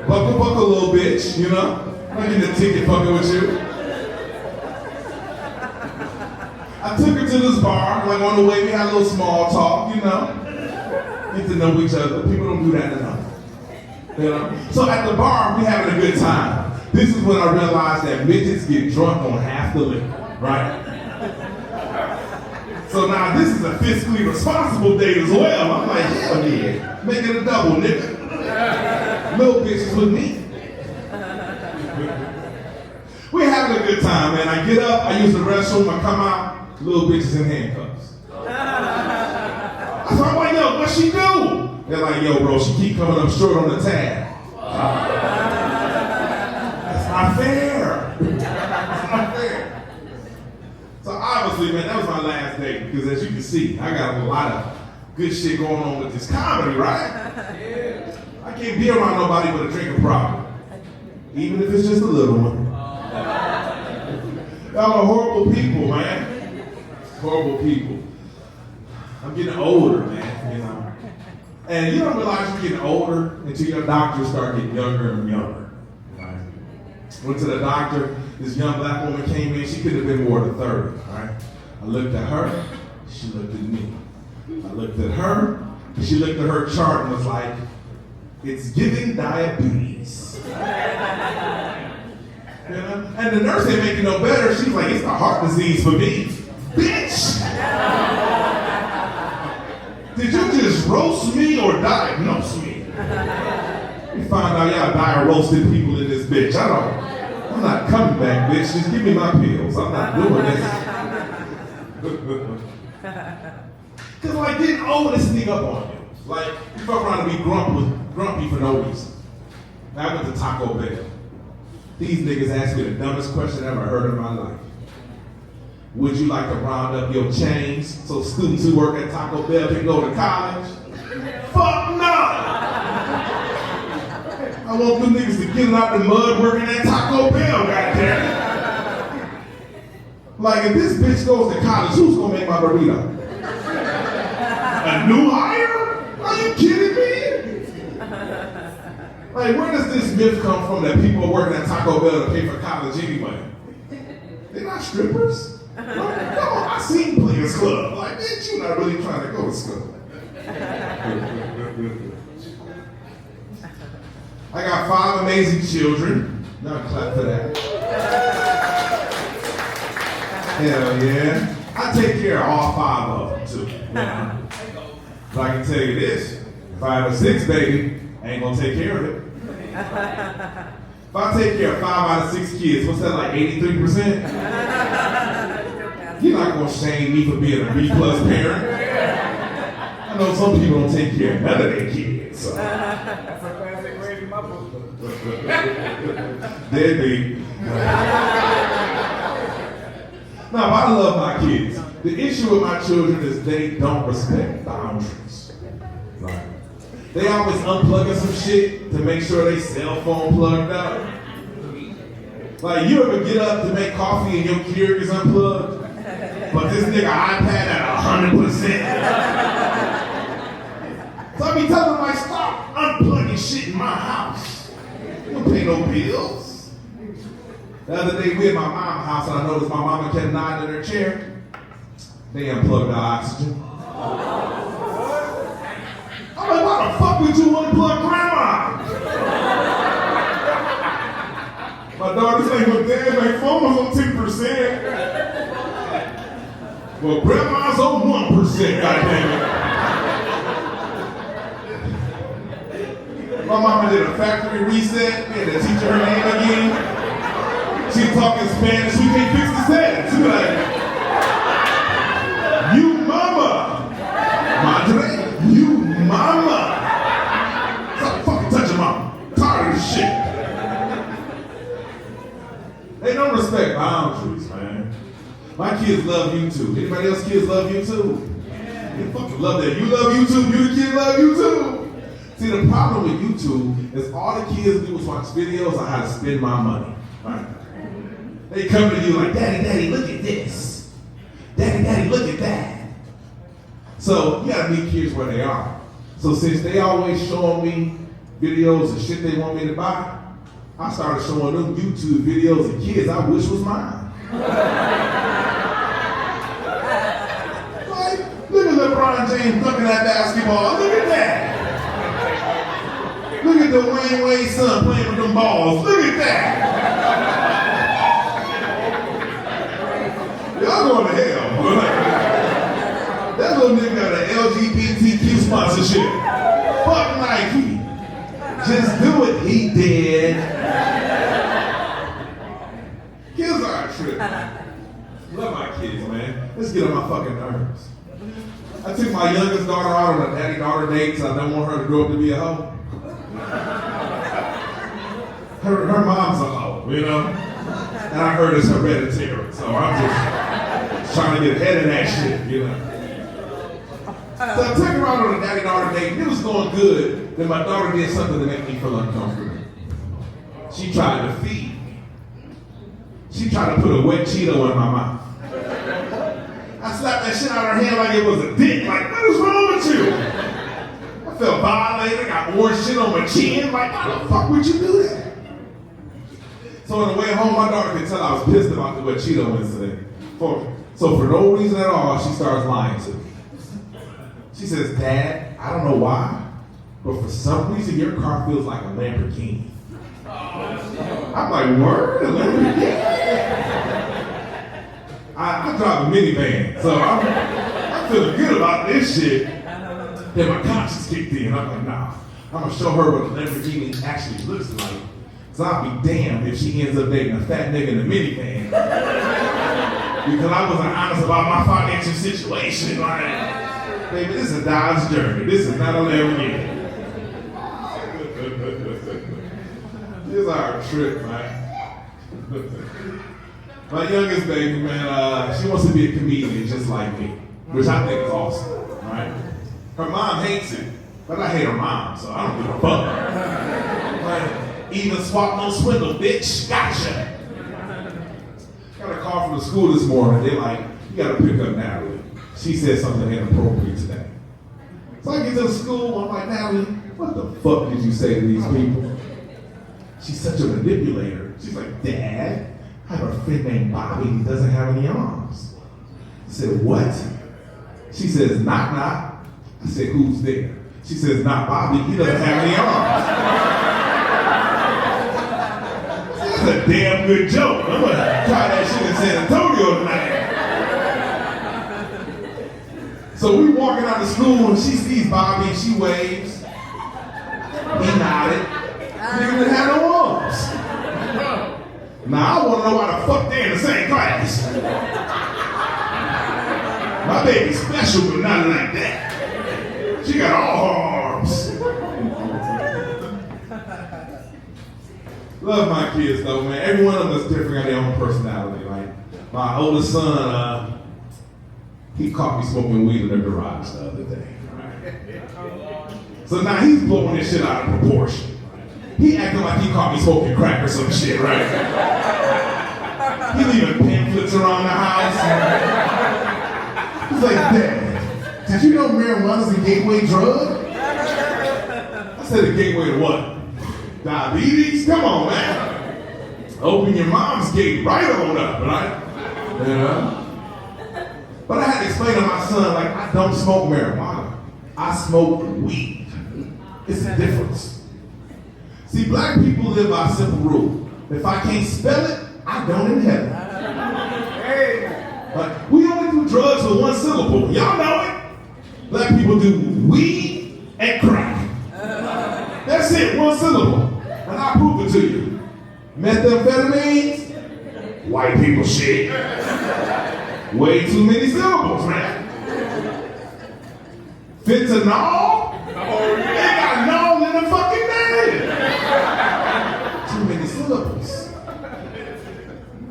Buckle, little bitch, you know? I get the ticket fucking with you. I took her to this bar, like on the way we had a little small talk, you know? Get to know each other. People don't do that enough. You know? So at the bar, we having a good time. This is when I realized that midgets get drunk on half the liquor, right? So now this is a fiscally responsible date as well. I'm like, hell yeah, make it a double, nigga. Little bitches with me. We're having a good time, man. I get up, I use the restroom, I come out, little bitches in handcuffs. So I'm like, yo, what she do? They're like, yo, bro, she keep coming up short on the tab. That's not fair. That's not fair. So obviously, man, that was my last date because as you can see, I got a lot of good shit going on with this comedy, right? Yeah. I can't be around nobody with a drinking problem, even if it's just a little one. Y'all are horrible people, man. Horrible people. I'm getting older, man, you know. And you don't realize you're getting older until your doctors start getting younger and younger. Right? Went to the doctor, this young black woman came in, she could have been more than 30, right? I looked at her, she looked at me. I looked at her, she looked at her chart and was like, it's giving diabetes. You know? And the nurse ain't making no better. She's like, it's the heart disease for me. Bitch! Did you just roast me or diagnose me? You find out y'all roasted people in this bitch. I'm not coming back, bitch. Just give me my pills. I'm not doing this. Cause like getting old is sneak up on you. Like you fuck around and be grumpy for no reason. I went to Taco Bell. These niggas asked me the dumbest question I ever heard in my life. Would you like to round up your chains so students who work at Taco Bell can go to college? Fuck no! I want them niggas to get out the mud working at Taco Bell, goddamn. Like if this bitch goes to college, who's gonna make my burrito? A new hire? Are you kidding me? Like where does this myth come from that people are working at Taco Bell to pay for college anyway? They're not strippers. No, I seen Players Club. Like, bitch, you're not really trying to go to school. I got 5 amazing children. Y'all clap for that. Hell yeah. I take care of all 5 of them too. Yeah. But I can tell you this, if I have a 6th baby, I ain't gonna take care of it. If I take care of 5 out of 6 kids, what's that, like 83%? You're not gonna shame me for being a B+ parent. I know some people don't take care of none of their kids. So. That's a classic way in my book. Deadbeat. Now, I love my kids. The issue with my children is they don't respect boundaries. Right. They always unplugging some shit to make sure they cell phone plugged up. Like, you ever get up to make coffee and your Keurig is unplugged? But this nigga iPad at 100%. So I be telling them, like, stop unplugging shit in my house. You don't pay no bills. The other day, we at my mom's house, and I noticed my mama kept nodding in her chair. They unplugged the oxygen. I'm like, why the fuck would you unplug grandma? My daughter's like, well, Dad, my phone was on 10%. Well, grandma's on 1%, goddammit. My mama did a factory reset. We had to teach her name again. She's talking Spanish. We can't fix the settings. She be like, you mama. Madre, you mama. Stop fucking touching mama. I'm tired of this shit. They don't respect boundaries, man. My kids love YouTube. Anybody else kids love YouTube? They fucking love that. You love YouTube, you the kid love YouTube. See, the problem with YouTube is all the kids do is watch videos on how to spend my money. Right? They come to you like, Daddy, look at this. Daddy, look at that. So you gotta meet kids where they are. So since they always showing me videos and shit they want me to buy, I started showing them YouTube videos of kids I wish was mine. Like, look at LeBron James dunking that basketball. Look at that. Look at the Wayne Wade's son playing with them balls. Look at that. Y'all going to hell. That little nigga got an LGBTQ sponsorship. Fuck Nike. Just do it. He did. Kids are a trip. Love my kids, man. Let's get on my fucking nerves. I took my youngest daughter out on a daddy-daughter date because I don't want her to grow up to be a hoe. Her mom's a hoe, you know? And I heard it's hereditary, so I'm just trying to get ahead of that shit, you know? So I took her out on a daddy-daughter date, and it was going good. Then my daughter did something to make me feel uncomfortable. She tried to feed me. She tried to put a wet Cheeto in my mouth. I slapped that shit out of her hand like it was a dick. Like, what is wrong with you? I felt violated, got orange shit on my chin. Like, why the fuck would you do that? So on the way home, my daughter could tell I was pissed about the wet Cheeto incident. So for no reason at all, she starts lying to me. She says, Dad, I don't know why, but for some reason your car feels like a Lamborghini. I'm like, word? A Lamborghini? I drive a minivan, so I'm feeling good about this shit. Then my conscience kicked in. I'm like, nah, I'm gonna show her what a Lamborghini actually looks like. So I'll be damned if she ends up dating a fat nigga in a minivan. Because I wasn't honest about my financial situation. Like, baby, this is a Dodge Journey. This is not a Lamborghini. This is our trip, man. My youngest baby, man, she wants to be a comedian just like me, which I think is awesome, right? Her mom hates it, but I hate her mom, so I don't give a fuck. Like, even swap, no swindle, bitch, gotcha. Got a call from the school this morning. They're like, you gotta pick up Natalie. She said something inappropriate today. So I get to the school, I'm like, Natalie, what the fuck did you say to these people? She's such a manipulator. She's like, Dad, I have a friend named Bobby who doesn't have any arms. I said, what? She says, knock, knock. I said, who's there? She says, not Bobby, he doesn't have any arms. That's a damn good joke. I'm gonna try that shit in San Antonio tonight. So we walking out of school and she sees Bobby and she waves. He nodded. He didn't have no arms. Now I want to know why the fuck they're in the same class. My baby's special, but not like that. She got all her arms. Love my kids though, man. Every one of them is different, got their own personality. Like my oldest son, he caught me smoking weed in the garage the other day. So now he's blowing this shit out of proportion. He acting like he caught me smoking crack or some shit, right? He leaving pamphlets around the house. He's like, Dad, did you know marijuana's a gateway drug? I said a gateway to what? Diabetes? Come on, man. Open your mom's gate right on up, right? Yeah. But I had to explain to my son, like, I don't smoke marijuana. I smoke weed. It's a difference. See, black people live by a simple rule. If I can't spell it, I don't inhale it. Like, we only do drugs with one syllable. Y'all know it. Black people do weed and crack. That's it, one syllable. And I'll prove it to you. Methamphetamines, white people shit. Way too many syllables, man. Fentanyl, they got null in the fucking name. Too many syllables.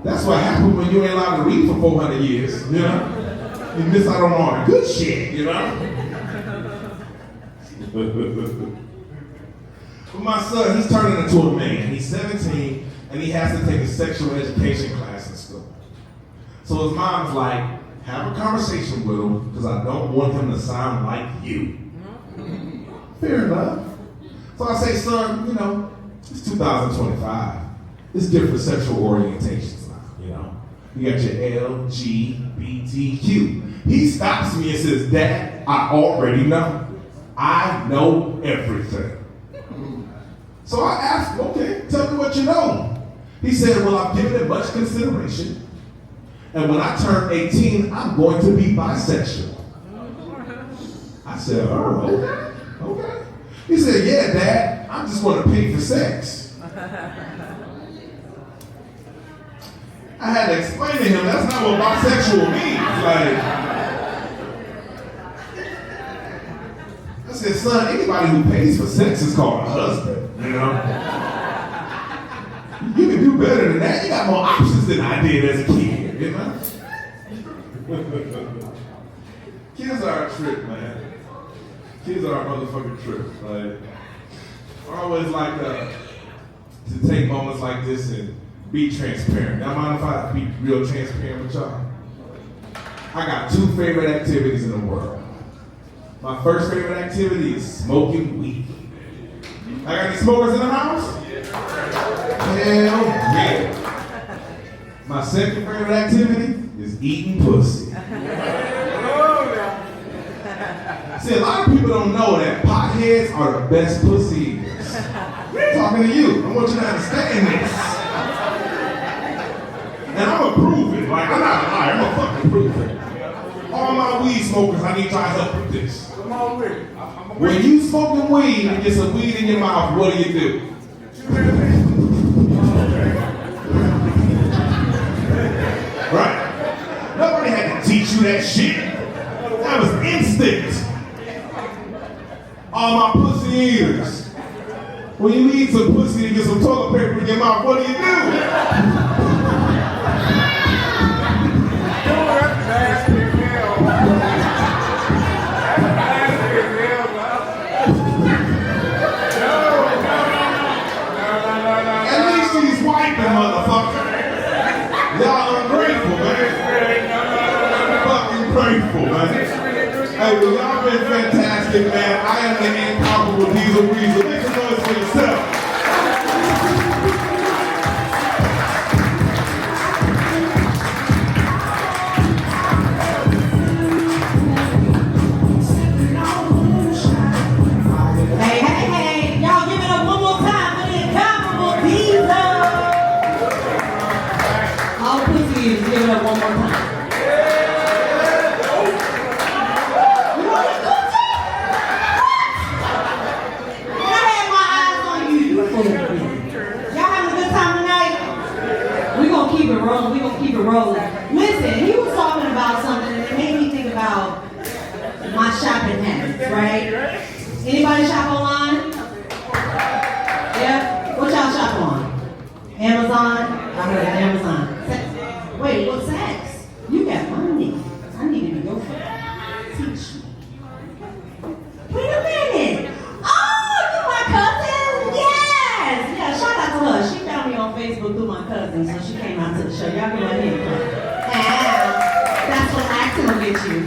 That's what happened when you ain't allowed to read for 400 years, you know? You miss out on all the good shit, you know? But my son, he's turning into a man. He's 17, and he has to take a sexual education class in school. So his mom's like, have a conversation with him, because I don't want him to sound like you. Fair enough. So I say, son, you know, it's 2025. It's different sexual orientations now, you know? You got your LGBTQ. He stops me and says, Dad, I already know. I know everything. So I asked him, okay, tell me what you know. He said, well, I've given it much consideration. And when I turn 18, I'm going to be bisexual. I said, oh, okay. He said, yeah, Dad, I just want to pay for sex. I had to explain to him that's not what bisexual means. Like, I said, son, anybody who pays for sex is called a husband, you know? You can do better than that. You got more options than I did as a kid, you know? Kids are a trip, man. Kids are a motherfucking trip. Like, I always like to take moments like this and be transparent. Y'all mind if I be real transparent with y'all? I got 2 favorite activities in the world. My first favorite activity is smoking weed. I got any smokers in the house? Hell yeah. My second favorite activity is eating pussy. See, a lot of people don't know that potheads are the best pussy eaters. I'm talking to you. I want you to understand this. And I'm gonna prove it. Like, I'm not a liar. I'm gonna fucking prove it. All my weed smokers, I need y'all help with this. Come on with it. When you smoking weed and get some weed in your mouth, what do you do? Right? Nobody had to teach you that shit. That was instinct. All my pussy eaters. When you eat some pussy and get some toilet paper in your mouth, what do you do? At least he's wiping, motherfucker. Y'all ungrateful, man. Fucking grateful, man. Hey, well, y'all been fantastic, man. I am the Incomparable Deezil Greezil. Make some noise for yourself. Hey, y'all give it up one more time for the Incomparable Deezil. All pussy is give it up one more time. You want to go too? I had my eyes on you. You fool. Y'all having a good time tonight? We're going to keep it rolling. Listen, he was talking about something and it made me think about my shopping habits, right? Anybody shop online? Yeah? What y'all shop on? Amazon? I heard Amazon. Wait, what's sex? You got money. I need to be your friend. Teach me. Wait a minute. Oh, you my cousin? Yes. Yeah, shout out to her. She found me on Facebook through my cousin, so she came out to the show. Y'all can let me in. That's what acting will get you.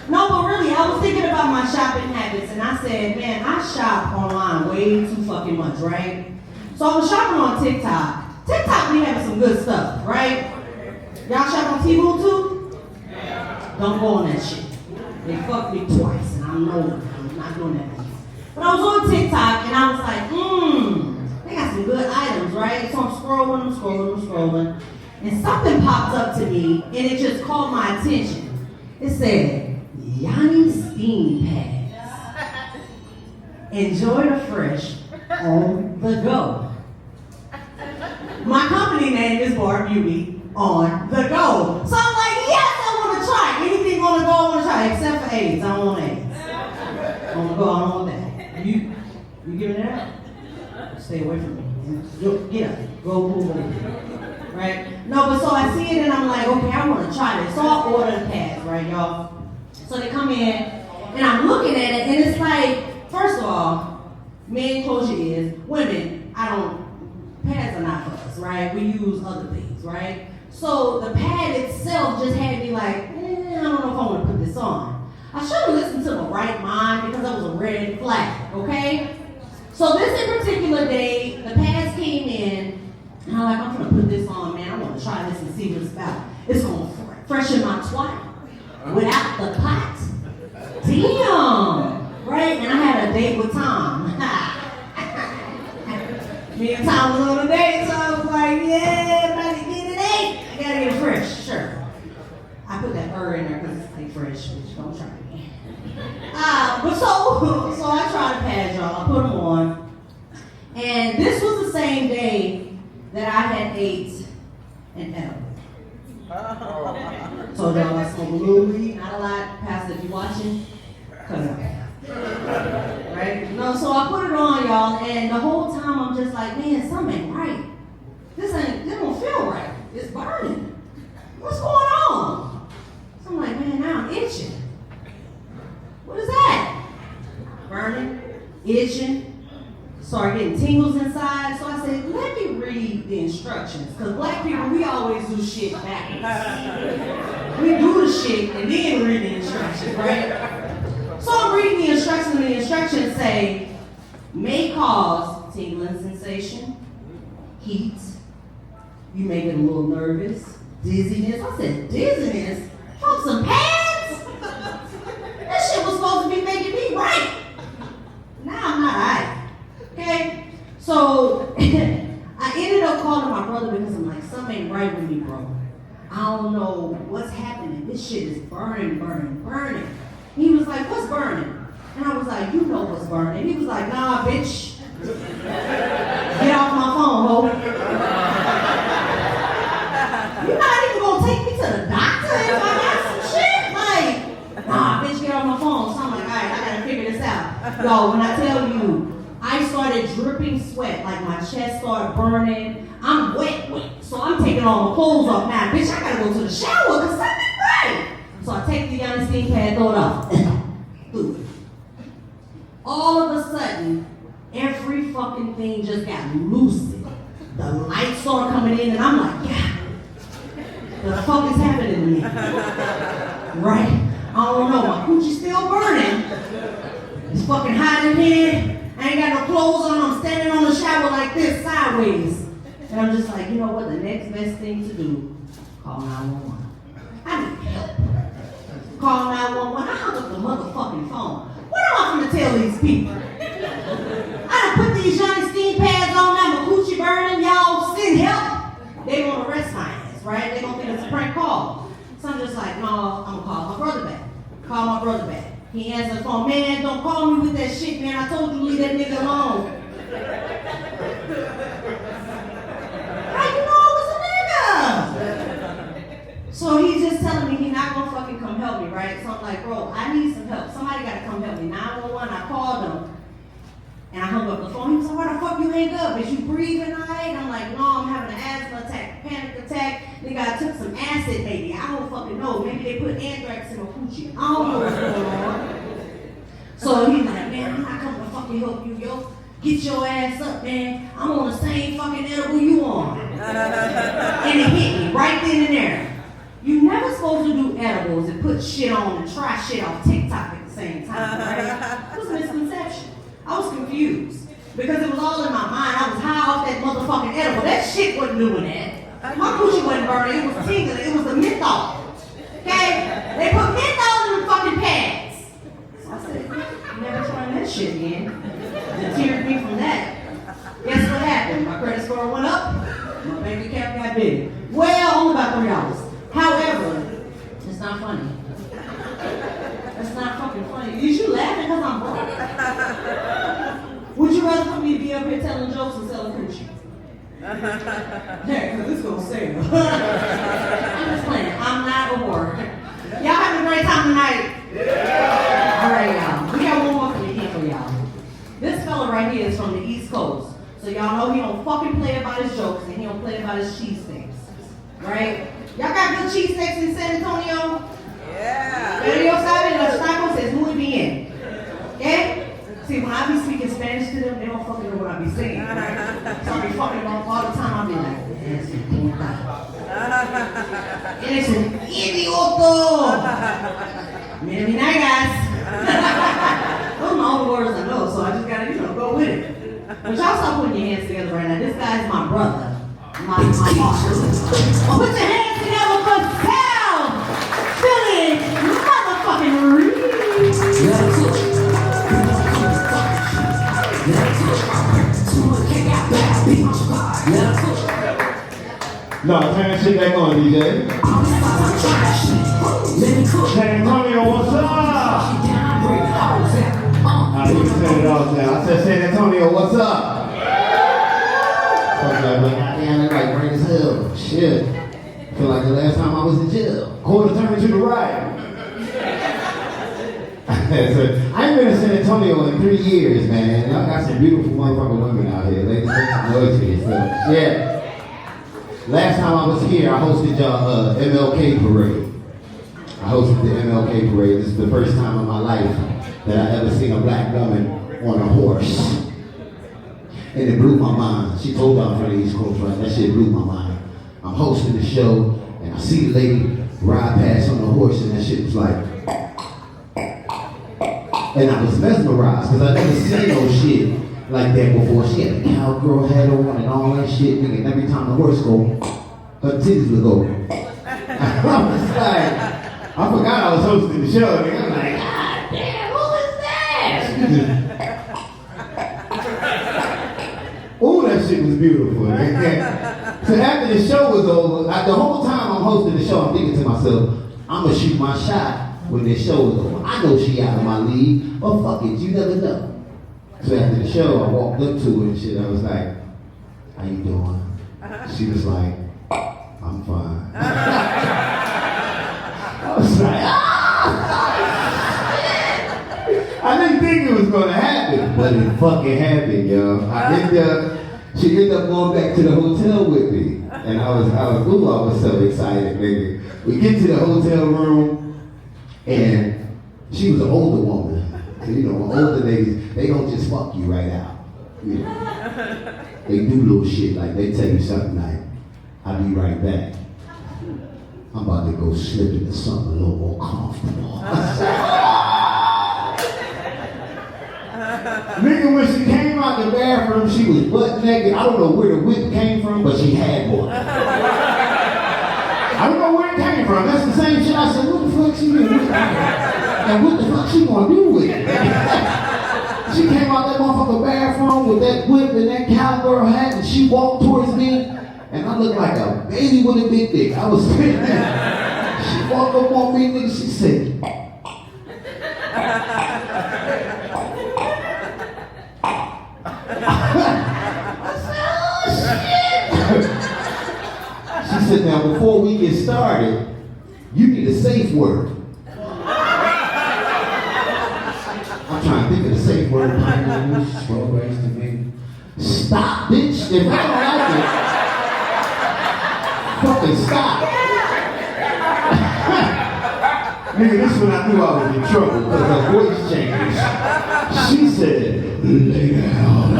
No, but really, I was thinking about my shopping habits, and I said, man, I shop online way too fucking much, right? So I was shopping on TikTok. TikTok be having some good stuff, right? Y'all shop on Temu too? Don't go on that shit. They fucked me twice, and I know I'm not doing that. But I was on TikTok, and I was like, they got some good items, right? So I'm scrolling, and something popped up to me, and it just caught my attention. It said, Yanni Steam Pads. Enjoy the fresh on the go. My company name is Bar Beauty on the go. So I'm like, yes, I want to try. Anything on the go, I want to try, except for AIDS. I don't want AIDS. On the go, I don't want that. You giving it up? Stay away from me. Get up. Go move over. Right? No, but so I see it and I'm like, okay, I want to try this. So I order the pads, right, y'all? So they come in and I'm looking at it and it's like, first of all, men, close your ears. Women, pads are not for us, right? We use other things, right? So the pad itself just had me like, I don't know if I want to put this on. I should have listened to my right mind because that was a red flag, okay? So this in particular day, the pads came in, and I'm like, I'm gonna put this on, man. I want to try this and see what it's about. It's gonna freshen my twat without the pot. Damn, right? And I had a date with Tom. that I had ate an edible. So y'all, I smoke a little weed, not a lot. Pastor, if you watching, cut it out. Right? No, so I put it on, y'all, and the whole time I'm just like, man, something ain't right. This don't feel right. It's burning. What's going on? So I'm like, man, now I'm itching. What is that? Burning, itching. Started getting tingles inside, so I said, let me read the instructions. Because black people, we always do shit backwards. We do the shit and then read the instructions, right? So I'm reading the instructions, and the instructions say, may cause tingling sensation, heat, you may get a little nervous, dizziness. I said, dizziness? From some pads? That shit was supposed to be making me right. Now I'm not right. Okay, so I ended up calling my brother because I'm like, something ain't right with me, bro. I don't know what's happening. This shit is burning, burning, burning. He was like, what's burning? And I was like, you know what's burning. He was like, nah, bitch. Get off my phone, ho. You're not even gonna take me to the doctor if I got some shit? Like, nah, bitch, get off my phone. So I'm like, all right, I gotta figure this out. Yo, when I tell you, I started dripping sweat, like my chest started burning. I'm wet, so I'm taking all my clothes off now. Bitch, I gotta go to the shower because something's right. So I take the young steam pad, throw it off. All of a sudden, every fucking thing just got lucid. The lights started coming in, and I'm like, yeah, the fuck is happening to me? Right? I don't know, my coochie's still burning. It's fucking hot in here. I ain't got no clothes on, I'm standing on the shower like this, sideways. And I'm just like, you know what, the next best thing to do, call 911. I need help. Call 911, I hung up the motherfucking phone. What am I gonna tell these people? I done put these Johnny steam pads on, now my coochie burning, y'all send help. They gonna arrest my ass, right? They gonna think it's a prank call. So I'm just like, no, I'm gonna call my brother back. Call my brother back. He answered the phone, man, don't call me with that shit, man. I told you to leave that nigga alone. How you know I was a nigga? So he's just telling me he's not gonna fucking come help me, right? So I'm like, bro, I need some help. Somebody gotta come help me. 911, I called him. And I hung up the phone. He was like, why the fuck you hang up? Is you breathing all right? I'm like, no, I'm having an asthma attack, panic attack. Nigga, I took some acid maybe. I don't fucking know. Maybe they put anthrax in my coochie. I don't know what's going on. So he's like, man, I'm not coming to fucking help you, yo. Get your ass up, man. I'm on the same fucking edible you on. And it hit me right then and there. You're never supposed to do edibles and put shit on and try shit off TikTok at the same time, right? It was a misconception. I was confused because it was all in my mind. I was high off that motherfucking edible. That shit wasn't doing that. My coochie wasn't burning. It was tingling. It was the menthol. Okay? They put menthol in the fucking pads. So I said, never trying that shit again. Deterred me from that. Guess what happened? My credit score went up. My bank account got big. Well, only about $3. However, it's not funny. That's not fucking funny. Is you laughing because I'm broke? Would you rather for me to be up here telling jokes or selling coochie? Yeah, because it's going to sell. I'm just playing. I'm not a whore. Y'all having a great time tonight? Yeah. All right, y'all. We got one more for you here for y'all. This fella right here is from the East Coast. So y'all know he don't fucking play about his jokes and he don't play about his cheesesteaks. Right? Y'all got good cheesesteaks in San Antonio? Yeah. Pero yo saben, los tacos es muy bien. Okay? See, when I be speaking Spanish to them, they don't fucking know what I be saying, right? So I be fucking them all the time. I be like, es un puta. Eres un idioto. Mira mi nalgas. Those are all the words I know, so I just gotta, go with it. But y'all stop putting your hands together right now. This guy's my brother. My partner. Put your hands together for Sal! Philly motherfucking Reef! No, turn that shit back on, DJ. San Antonio, what's up? You can turn it off now. I said, San Antonio, what's up? I'm like, damn, that like great as hell. Shit. Feel like the last time I was in jail. Quarter turn to the right. So, I ain't been in San Antonio in 3 years, man. Y'all got some beautiful motherfucking women out here. Ladies, make some noise for yourself. Yeah. Last time I was here, I hosted y'all MLK parade. I hosted the MLK parade. This is the first time in my life that I ever seen a black woman on a horse. And it blew my mind. She told y'all from the East Coast, right? That shit blew my mind. I'm hosting the show, and I see the lady ride past on the horse, and that shit was like, and I was mesmerized, because I never seen no shit like that before. She had a cowgirl hat on and all that shit, nigga, and every time the horse go, her titties would go. I was like, I forgot I was hosting the show, nigga. I'm like, God damn, who is that? Ooh, that shit was beautiful, nigga. So after the show was over, the whole time I'm hosting the show, I'm thinking to myself, I'm gonna shoot my shot when this show is over. I know she out of my league, but fuck it, you never know. So after the show, I walked up to her and shit. I was like, how you doing? She was like, I'm fine. I was like, I didn't think it was gonna happen, but it fucking happened, yo. She ended up going back to the hotel with me. And I was so excited, nigga. We get to the hotel room, and she was an older woman. So, you know, older ladies, they don't just fuck you right out. You know, they do little shit, like they tell you something like, I'll be right back. I'm about to go slip into something a little more comfortable. Nigga, when she came out the bathroom, she was butt naked. I don't know where the whip came from, but she had one. I don't know where it came from. That's the same shit. I said, what the fuck she doing with it? And what the fuck she gonna do with it? She came out that motherfucker bathroom with that whip and that cowgirl hat, and she walked towards me, and I looked like a baby with a big dick. I was sitting there. She walked up on me, nigga, she said, she said, now before we get started, you need a safe word. I'm trying to think of the safe word. Pineapples, strawberries, tomato. Stop, bitch. If I don't like it, fucking stop. Nigga, this is when I knew I was in trouble because her voice changed. She said, lay down.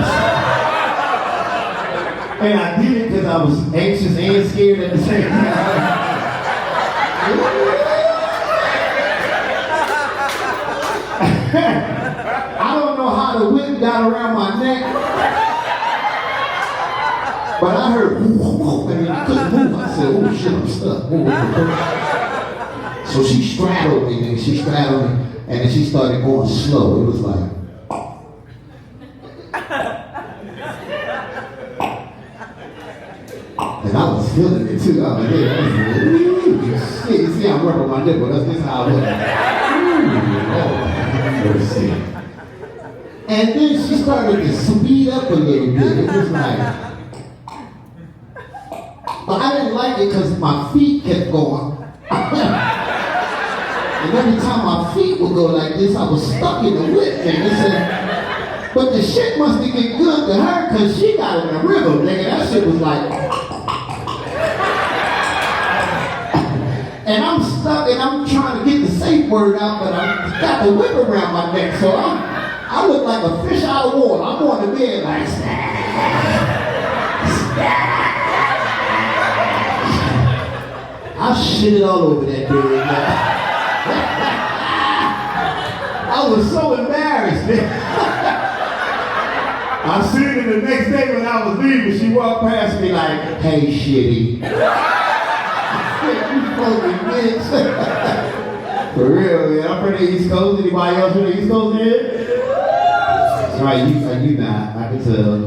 And I did it because I was anxious and scared at the same time. I don't know how the whip got around my neck, but I heard whoop, whoop, whoop, and I couldn't move. I said, oh shit, I'm stuck. So she straddled me, nigga. She straddled me, and then she started going slow. It was like, and I was feeling it too. I was like, yeah, shit, you see, I'm rubbing my nipple. That's just how I was. Mercy. And then she started to speed up a little bit. It was like, but I didn't like it because my feet kept going. And every time my feet would go like this, I was stuck in the whip. And they said, but the shit must have been good to her because she got in the rhythm, nigga. That shit was like, and I'm stuck and I'm trying to get the safe word out, but I got the whip around my neck, so I look like a fish out of water. I'm on the bed like, I shit it all over that dude. I was so embarrassed, man. I seen her the next day when I was leaving. She walked past me like, hey, shitty. You fucking bitch. For real, man. I'm from the East Coast. Anybody else from the East Coast here? That's right, you not. I can tell.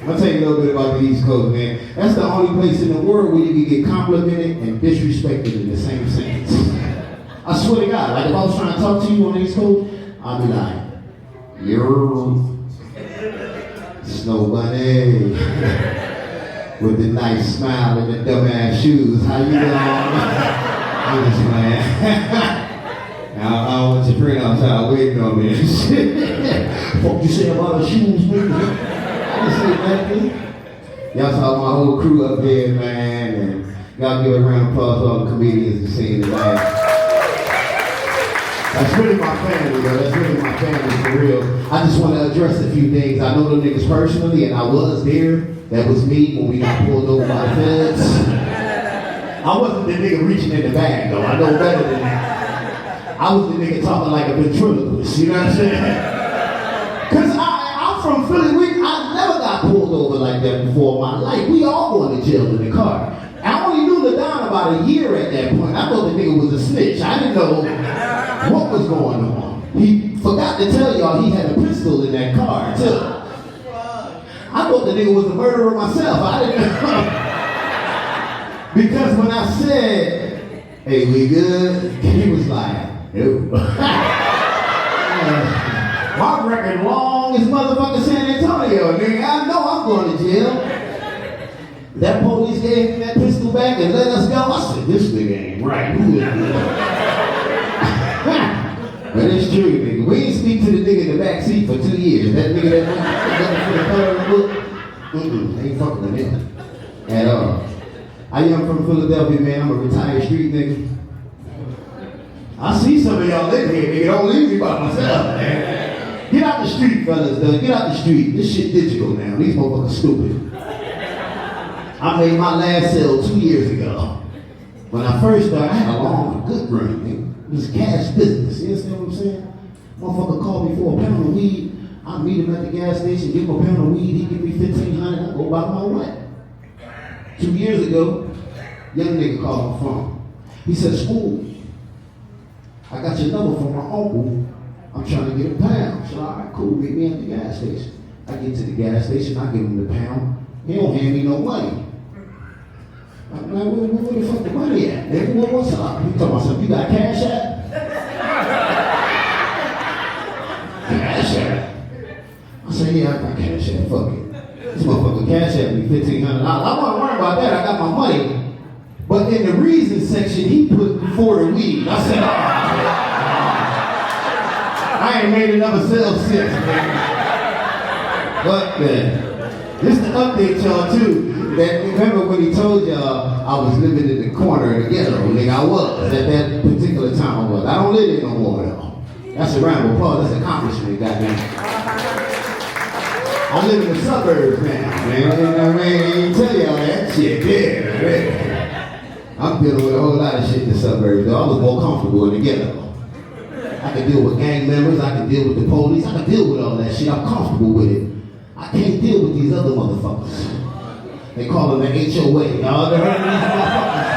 I'll tell you a little bit about the East Coast, man. That's the only place in the world where you can get complimented and disrespected in the same sentence. I swear to God, like if I was trying to talk to you on the East Coast, I'd be like, you're Snow Bunny. with the nice smile and the dumbass shoes. How you doing? I'm just playing. I don't want your friend outside waiting on me and shit. Fuck you say about the shoes, nigga? I didn't say nothing. Y'all saw my whole crew up there, man, and y'all give a round of applause to all the comedians you seen tonight. That's really my family, though. That's really my family, for real. I just want to address a few things. I know them niggas personally, and I was there. That was me when we got pulled over by the feds. I wasn't the nigga reaching in the bag, though. I know better than that. I was the nigga talking like a ventriloquist, you know what I'm saying? Because I'm from Philly Reef. I never got pulled over like that before in my life. We all going to jail in the car. I only knew LaDon about a year at that point. I thought the nigga was a snitch. I didn't know what was going on. He forgot to tell y'all he had a pistol in that car, too. I thought the nigga was a murderer myself. I didn't know. Because when I said, hey, we good? He was like, no. My record long as motherfucking San Antonio, nigga. I know I'm going to jail. That police gave me that pistol back and let us go. I said, this nigga ain't right. Who is this? But it's true, nigga. We ain't speak to the nigga in the back seat for 2 years. That nigga that went for the color of the book, ain't fucking with him at all. I am from Philadelphia, man. I'm a retired street nigga. I see some of y'all in here, nigga. Don't leave me by myself, man. Get out the street, fellas, though. Get out the street. This shit digital now. These motherfuckers stupid. I made my last sale 2 years ago. When I first started, I had a long, good run, nigga. It was cash business. You understand what I'm saying? Motherfucker called me for a pound of weed. I meet him at the gas station, give him a pound of weed. He give me $1,500. I go about my way. 2 years ago, young nigga called my phone. He said, "School, I got your number from my uncle. I'm trying to get a pound." So, all right, cool, meet me at the gas station. I get to the gas station, I give him the pound. He don't hand me no money. I'm like, where the fuck the money at? Nigga, what's up? He talking about something, you got cash at? Cash at? I said, yeah, I got cash at, fuck it. This motherfucker cash at me $1,500. I wasn't worried about that, I got my money. But in the reason section, he put for the weed. I said, I ain't made another sale since, man. But, man, this to update y'all, too. That, remember when he told y'all I was living in the corner of the ghetto, nigga, I was. At that particular time, I was. I don't live there no more, though. That's a round of applause. That's an accomplishment, goddamn. I live in the suburbs now, man. You know what I mean? I ain't tell y'all that shit. Yeah, man. I'm dealing with a whole lot of shit in the suburbs, though. I was more comfortable in the ghetto. I could deal with gang members. I could deal with the police. I could deal with all that shit. I'm comfortable with it. I can't deal with these other motherfuckers. They call them the HOA. Y'all ever heard of these motherfuckers?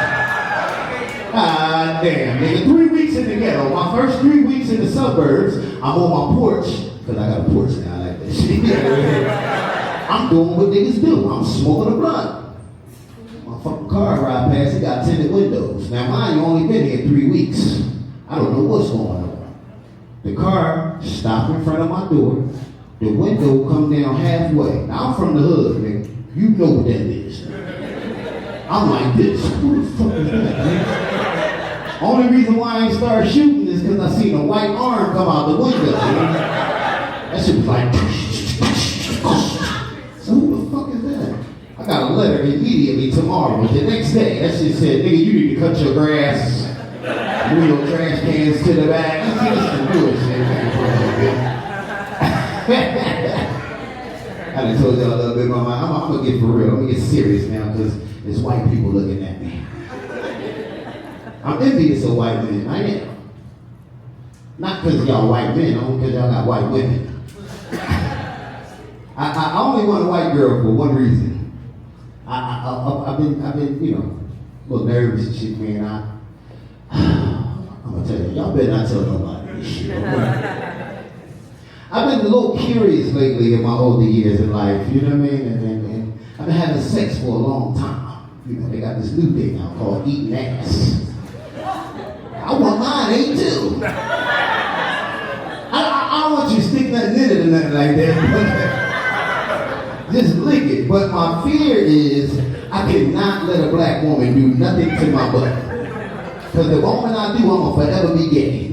Ah, damn, nigga. 3 weeks in the ghetto. My first 3 weeks in the suburbs, I'm on my porch, because I got a porch now, I like that shit. I'm doing what niggas do. I'm smoking a blunt. My fucking car ride past, it got tinted windows. Now mine, you only been here 3 weeks. I don't know what's going on. The car stopped in front of my door. The window come down halfway. Now I'm from the hood, nigga. You know what that is. I'm like this. Who the fuck is that, man? Only reason why I ain't started shooting is because I seen a white arm come out the window, man. That shit was like, so who the fuck is that? I got a letter immediately tomorrow. The next day, that shit said, nigga, you need to cut your grass, move your trash cans to the back. I said, this is the newest shit, man. I done told y'all a little bit about I'm gonna get for real. I'm gonna get serious now because there's white people looking at me. I'm envious of white men. I am. Not because y'all white men, only because y'all got white women. I only want a white girl for one reason. I've been, you know, a little nervous and shit, man. I'm gonna tell you, y'all better not tell nobody this shit. I've been a little curious lately in my older years in life, you know what I mean? And I've been having sex for a long time. You know, they got this new thing now called eating ass. I want mine, ain't too. I don't want you to stick nothing in it or nothing like that. Just lick it, it. But my fear is I cannot let a black woman do nothing to my butt. Because the moment I do, I'm gonna forever be gay.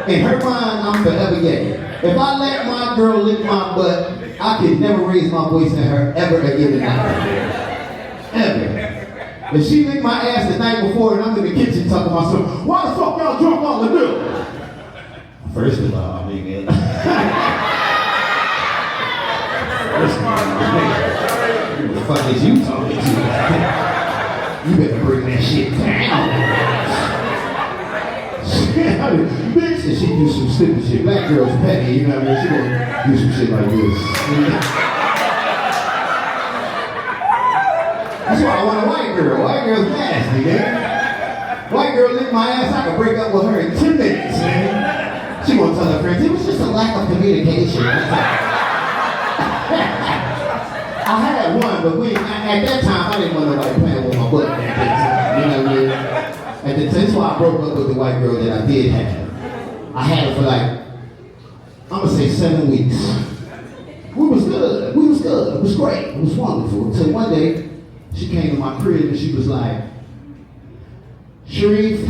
In her mind, I'm forever gay. If I let my girl lick my butt, I can never raise my voice at her ever again in life. Ever. If she licked my ass the night before and I'm in the kitchen talking to myself, why the fuck y'all drunk all the milk? First of all, nigga. Who the fuck is you talking to? You better bring that shit down. Bitch, and she do some stupid shit. Black girls petty, you know what I mean? She gonna do some shit like this. That's why I want a white girl. White girl's nasty, man. White girl lick my ass, I can break up with her in 10 minutes, man. She gonna tell her friends, it was just a lack of communication. I had one, but at that time, I didn't want nobody playing with my butt at that time. You know what I mean? That's why I broke up with the white girl that I did have. I had her for like, I'm gonna say 7 weeks. We was good. It was great. It was wonderful. Until one day, she came to my crib and she was like, Sharif,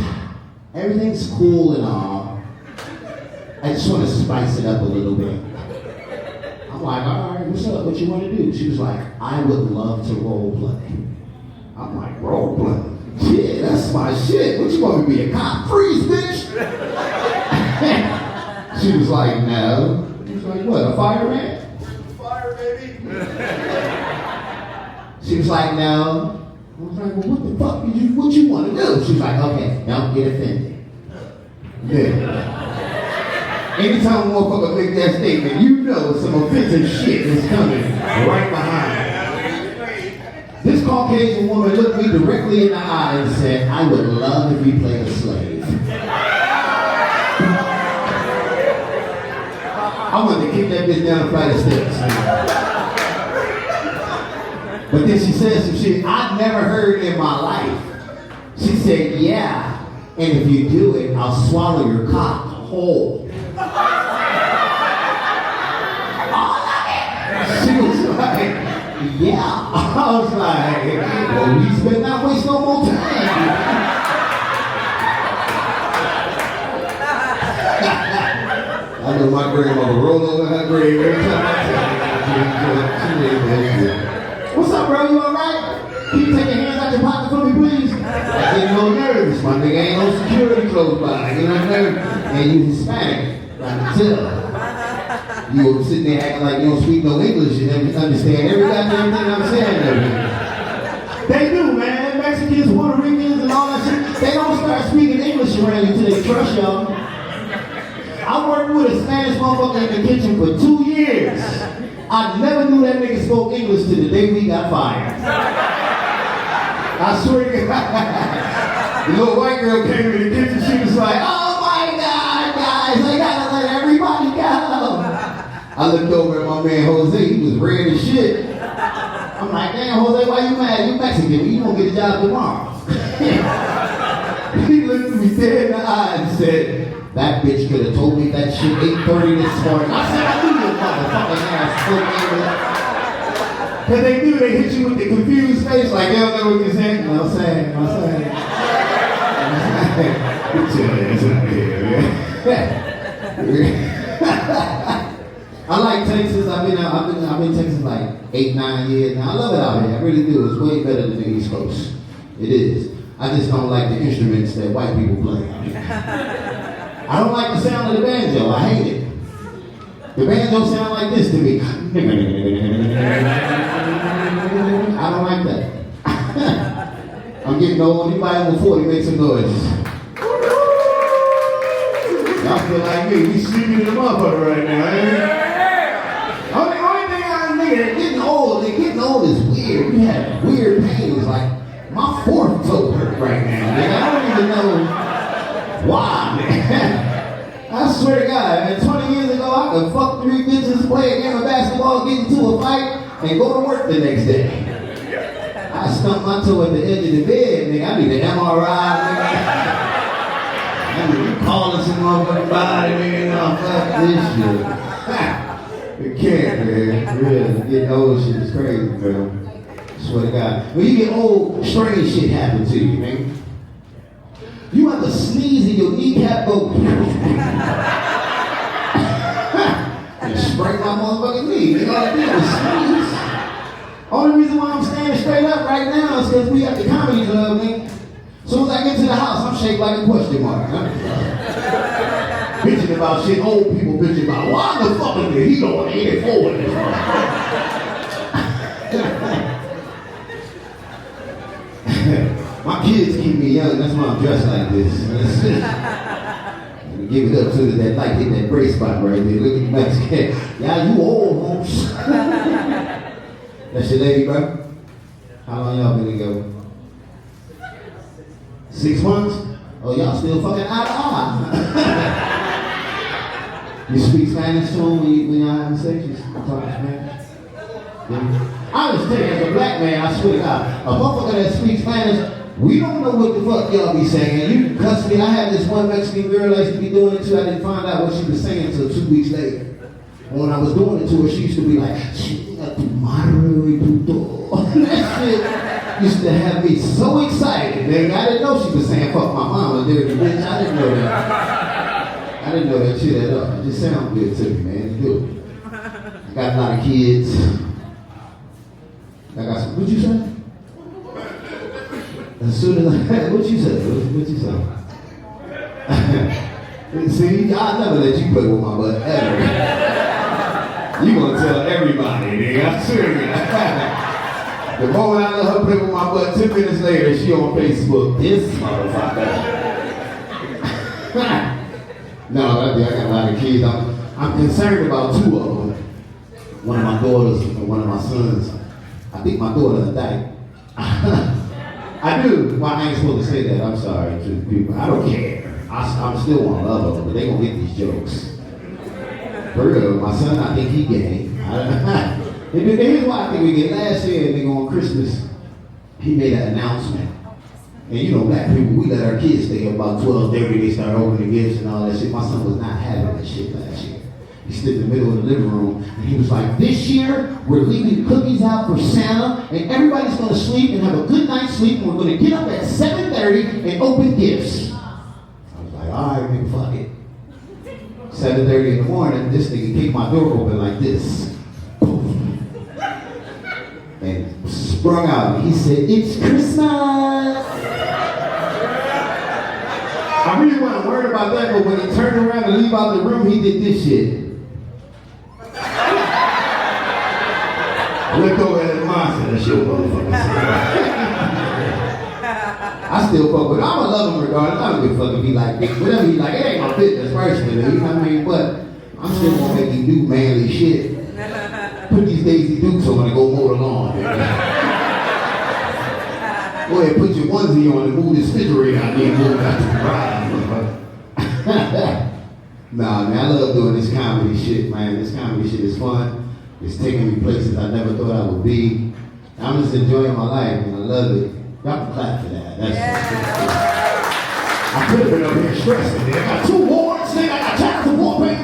everything's cool and all. I just want to spice it up a little bit. I'm like, all right, what's up? What you want to do? She was like, I would love to role play. I'm like, role play? Yeah, that's my shit. What you want me to be, a cop? Freeze, bitch! She was like, no. He was like, what, a fireman? Fire, baby. She was like, no. I was like, well, what the fuck what you want to do? She was like, okay, don't get offended. Yeah. Anytime a motherfucker make that statement, you know some offensive shit is coming right behind. This Caucasian woman looked me directly in the eye and said, I would love if you played a slave. I wanted to kick that bitch down a flight of steps. But then she said some shit I've never heard in my life. She said, yeah, and if you do it, I'll swallow your cock whole. She was like, yeah. I was like, well, we better not waste no more time. I know my grandmother rolled over her grave every time I tell her. What's up, bro? You alright? Can you take your hands out your pocket for me, please? I get no nerves. My nigga ain't no security close by. You know what I mean? And you Hispanic. I can tell. You were sitting there acting like you don't speak no English and then understand every goddamn thing I'm saying. They do, man. Mexicans, Puerto Ricans, and all that shit. They don't start speaking English around you until they trust y'all. I worked with a Spanish motherfucker in the kitchen for 2 years. I never knew that nigga spoke English till the day we got fired. I swear to God. The little white girl came in the kitchen, she was like, oh my God, guys, I gotta let everybody go. I looked over at my man Jose, he was red as shit. I'm like, damn, Jose, why you mad? You Mexican, you won't get a job tomorrow. He looked at me dead in the eye and said, that bitch could have told me that shit 8:30 this morning. I said, I knew your motherfucking ass spoke English. Cause they do, they hit you with the confused face like, they don't know what you're saying. You know what I'm saying? Get your ass out of here, man. I like Texas. I've been in Texas like 8-9 years now. I love it out here. I really do. It's way better than the East Coast. It is. I just don't like the instruments that white people play. I don't like the sound of the banjo. I hate it. The banjo sound like this to me. I don't like that. I'm getting old. Anybody over 40 make some noise. Y'all feel like me. We sleeping in the motherfucker right now, eh? Only thing I think getting old is weird. We have weird pains. Like my fourth toe hurt right now. Nigga. I don't even know why, man. I swear to God, man, 20 years ago I could fuck 3 bitches, play a game of basketball, get into a fight, and go to work the next day. I stumped my toe at the edge of the bed, nigga. I need an MRI, nigga. I need to calling some motherfucking body, nigga. No, fuck this shit. can't, man. Really, getting old shit is crazy, bro. Swear to God. When you get old, strange shit happens to you, man. You have to sneeze and your kneecap go and break my motherfucking knee. Nigga, all I did was sneeze. Only reason why I'm standing straight up right now is because we at the comedy club, man. As soon as I get to the house, I'm shaped like a question mark. Bitching about shit old people bitching about. Why the fuck is the heat on 84 in this My kids keep me young, that's why I'm dressed like this. Give it up to that light, hit that gray spot right there. Look at the Mexican. Y'all, you old, folks. That's your lady, bro? How long y'all been together? 6 months? Oh, y'all still fucking eye to eye. You speak Spanish to them when y'all having sex? You talk Spanish? Yeah. I understand, as a black man, I swear to God, a motherfucker that speaks Spanish, we don't know what the fuck y'all be saying. You can cuss me. I had this one Mexican girl I used to be doing it to. I didn't find out what she was saying until 2 weeks later. When I was doing it to her, she used to be like, that shit used to have me so excited, nigga. I didn't know she was saying fuck my mama, dirty bitch. I didn't know that. I didn't know that shit at all. It just sounds good to me, man. It's good. I got a lot of kids. I got some, what'd you say? As soon as what you say? What you say? See, I'll never let you play with my butt ever. You gonna tell everybody, nigga. I swear to God. The moment I let her play with my butt, 2 minutes later, she on Facebook. This motherfucker. No, I got a lot of kids. I'm concerned about 2 of them. One of my daughters and one of my sons. I think my daughter died. I do. Well, I ain't supposed to say that. I'm sorry to the people. I don't care. I'm still want to love them, but they gonna get these jokes. For real, my son, I think he gay. Here's why I think we get. Last year, nigga, on Christmas, he made an announcement. And you know, black people, we let our kids stay up about 12:30. They start opening gifts and all that shit. My son was not having that shit last year. He stood in the middle of the living room and he was like, this year we're leaving cookies out for Santa and everybody's gonna sleep and have a good night's sleep and we're gonna get up at 7:30 and open gifts. I was like, all right, nigga, fuck it. 7:30 in the morning, this nigga kicked my door open like this. And sprung out and he said, it's Christmas. I really wasn't worried about that, but when he turned around to leave out the room, he did this shit. Looked over at his mom and said, that's your motherfucker. I still fuck with him. I'ma love him regardless. I don't give a fuck if he like this. Whatever he like, it ain't my business personally, you know what I mean? But I'm still gonna make him do manly shit. Put these Daisy Dukes on and go mow the lawn. Go ahead, put your onesie on and move this refrigerator out there and move out to the ride. Nah, man, I love doing this comedy shit, man. This comedy shit is fun. It's taking me places I never thought I would be. I'm just enjoying my life, and I love it. Y'all can clap for that. That's I could have been over here stressing. I got 2 awards, nigga. I got time for war, baby.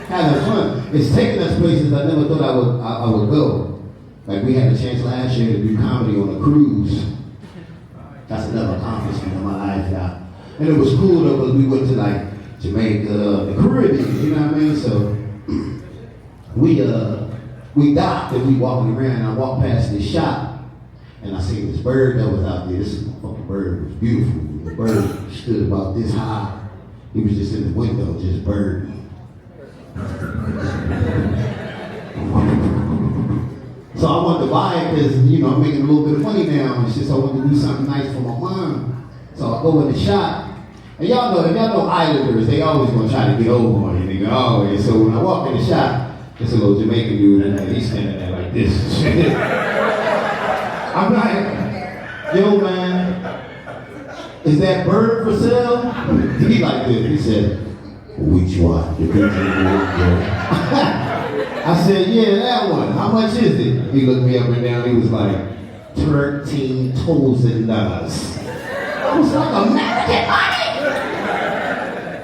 Having fun. It's taking us places I never thought I would go. Like we had a chance last year to do comedy on a cruise. That's another accomplishment in my life, y'all. And it was cool though, because we went to like Jamaica, the Caribbean, you know what I mean? So we docked and we walking around and I walked past this shop and I seen this bird that was out there. This fucking bird was beautiful. The bird stood about this high. He was just in the window, just birding. So I wanted to buy it because, you know, I'm making a little bit of money now and shit, so I wanted to do something nice for my mom. So I go in the shop. And y'all know Islanders, they always gonna try to get over on you, nigga, always. So when I walk in the shop, there's a little Jamaican dude in there, he's standing there like this. I'm like, yo man, is that bird for sale? He like this, he said, which one? The picture of the I said, yeah, that one. How much is it? He looked me up and down. He was like, $13,000. I was like, American money?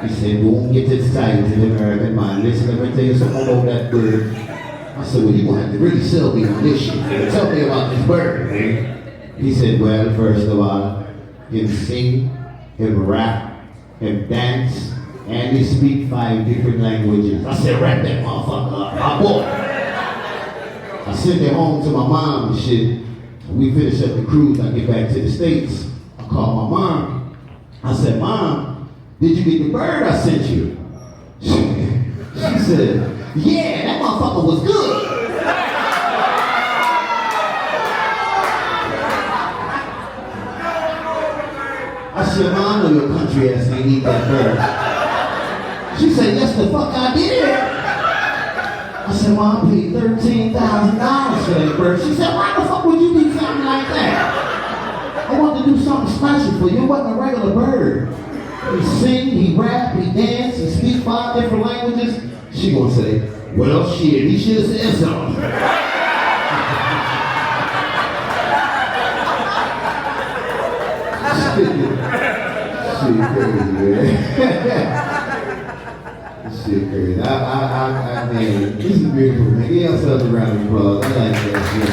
He said, don't get excited, American man. Listen, let me tell you something about that bird. said, well, you gonna have to really sell me on this shit. Tell me about this bird, man. He said, well, first of all, he can sing, he can rap, he can dance, and he speak 5 different languages. I said, rap that motherfucker up, my boy. I sent it home to my mom and shit. We finished up the cruise, I get back to the States. I called my mom. I said, Mom, did you get the bird I sent you? She said, yeah, that motherfucker was good. I said, Mom, I know your country ass ain't eat that bird. She said, yes, the fuck I did. I said, Mom, I paid $13,000 for that bird. She said, why the fuck would you do something like that? I wanted to do something special for you. It wasn't a regular bird. He sing, he rap, he dance, he speak 5 different languages. She gonna say, well, shit, he should have said something. Shit crazy, man. Shit crazy. I man, this is beautiful, man. Give yourselves a round of applause. I like that shit.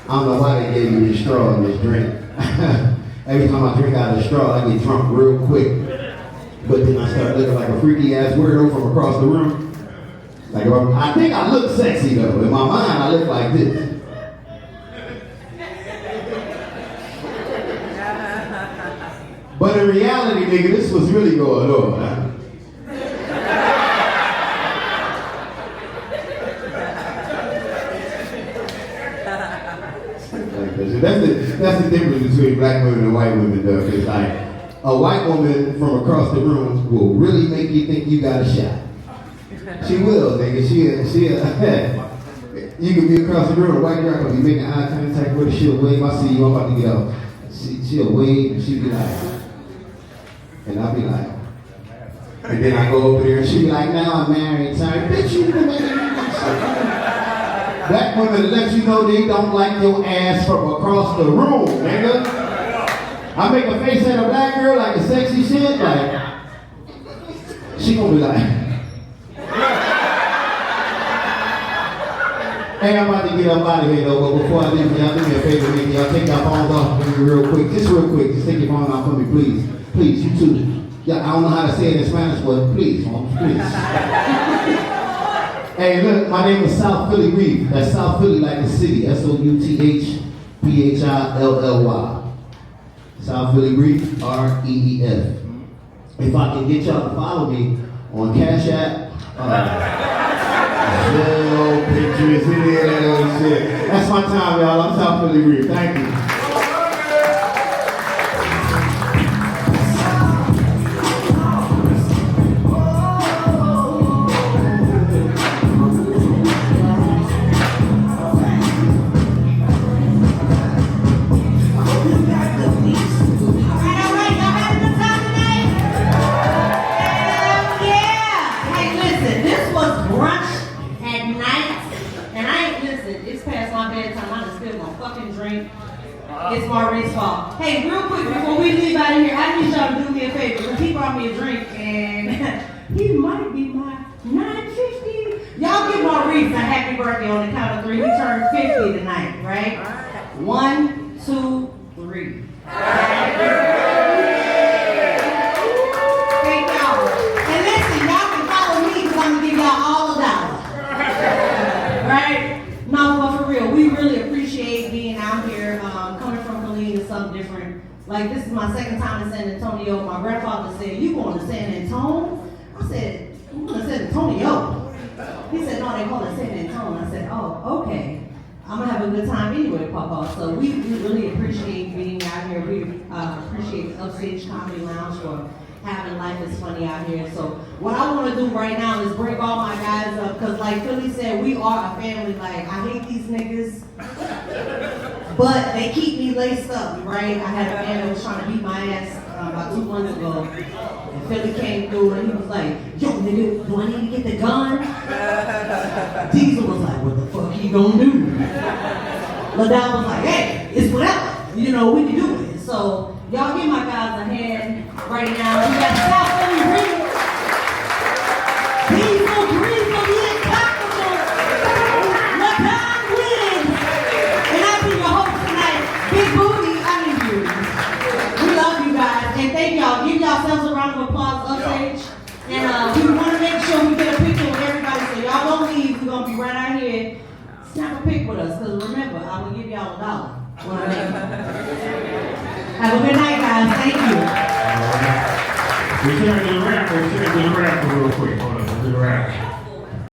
I don't know why they gave me this straw in this drink. Every time I drink out of the straw, I get drunk real quick. But then I start looking like a freaky ass weirdo from across the room. Like I think I look sexy though. In my mind, I look like this. But in reality, nigga, this was really going on. Huh? That's the difference between black women and white women, though. It's like a white woman from across the room will really make you think you got a shot. She will, nigga. You can be across the room, a white girl can be making eye contact with her. She'll wave. I see you. I'm about to get out. She'll wave and she'll be like, and I'll be like, and then I go over there and she'll be like, now I'm married. Sorry, bitch, you can make it. Black women let you know they don't like your ass from across the room, nigga. I make a face at a black girl like a sexy shit, like, she gonna be like, hey, I'm about to get up out of here though, but before I leave, y'all do me a favor, nigga. Y'all take your phones off for me real quick. Just real quick, just take your phone off for me, please. Please, you too. Yeah, I don't know how to say it in Spanish, but please, please. Hey, look, my name is South Philly Reef. That's South Philly like the city. SOUTHPHILLY. South Philly Reef, REEF. If I can get y'all to follow me on Cash App, pictures, shit. That's my time, y'all. I'm South Philly Reef. Thank you. It's Marie's fault. Hey, real quick, before we leave out of here, I need y'all to do me a favor, because he brought me a drink, and he might be my 950. Y'all give Maurice a happy birthday on the count of 3. He turned 50 tonight, right? 1, 2, 3. Happy birthday. Thank y'all. And listen, y'all can follow me, because I'm going to give y'all all $1. Right? No, but for real, we really appreciate being out here. Coming from Philly is something different. Like, this is my second time in San Antonio. My grandfather said, you going to San Antonio? I said, I'm going to San Antonio. He said, no, they call it San Antonio. I said, oh, okay. I'm going to have a good time anyway, Papa. So we really appreciate being out here. We appreciate the Upstage Comedy Lounge for having Life is Funny out here. So what I want to do right now is bring all my guys up, because like Philly said, we are a family. Like, I hate these niggas, but they keep me laced up, right? I had a man that was trying to beat my ass about 2 months ago, and Philly came through and he was like, yo nigga, do I need to get the gun? Deezil was like, what the fuck you gonna do? LaDon was like, hey, it's whatever, you know, we can do it. So y'all give my guys a hand right now. We got South Philly Reef. And thank y'all. Give yourselves a round of applause upstage. And we want to make sure we get a picture with everybody. So y'all don't leave. We're going to be right out here. Snap a pic with us. Because remember, I will give y'all $1. Have a good night, guys. Thank you. We turn to the rapper real quick. Hold on, to the rapper.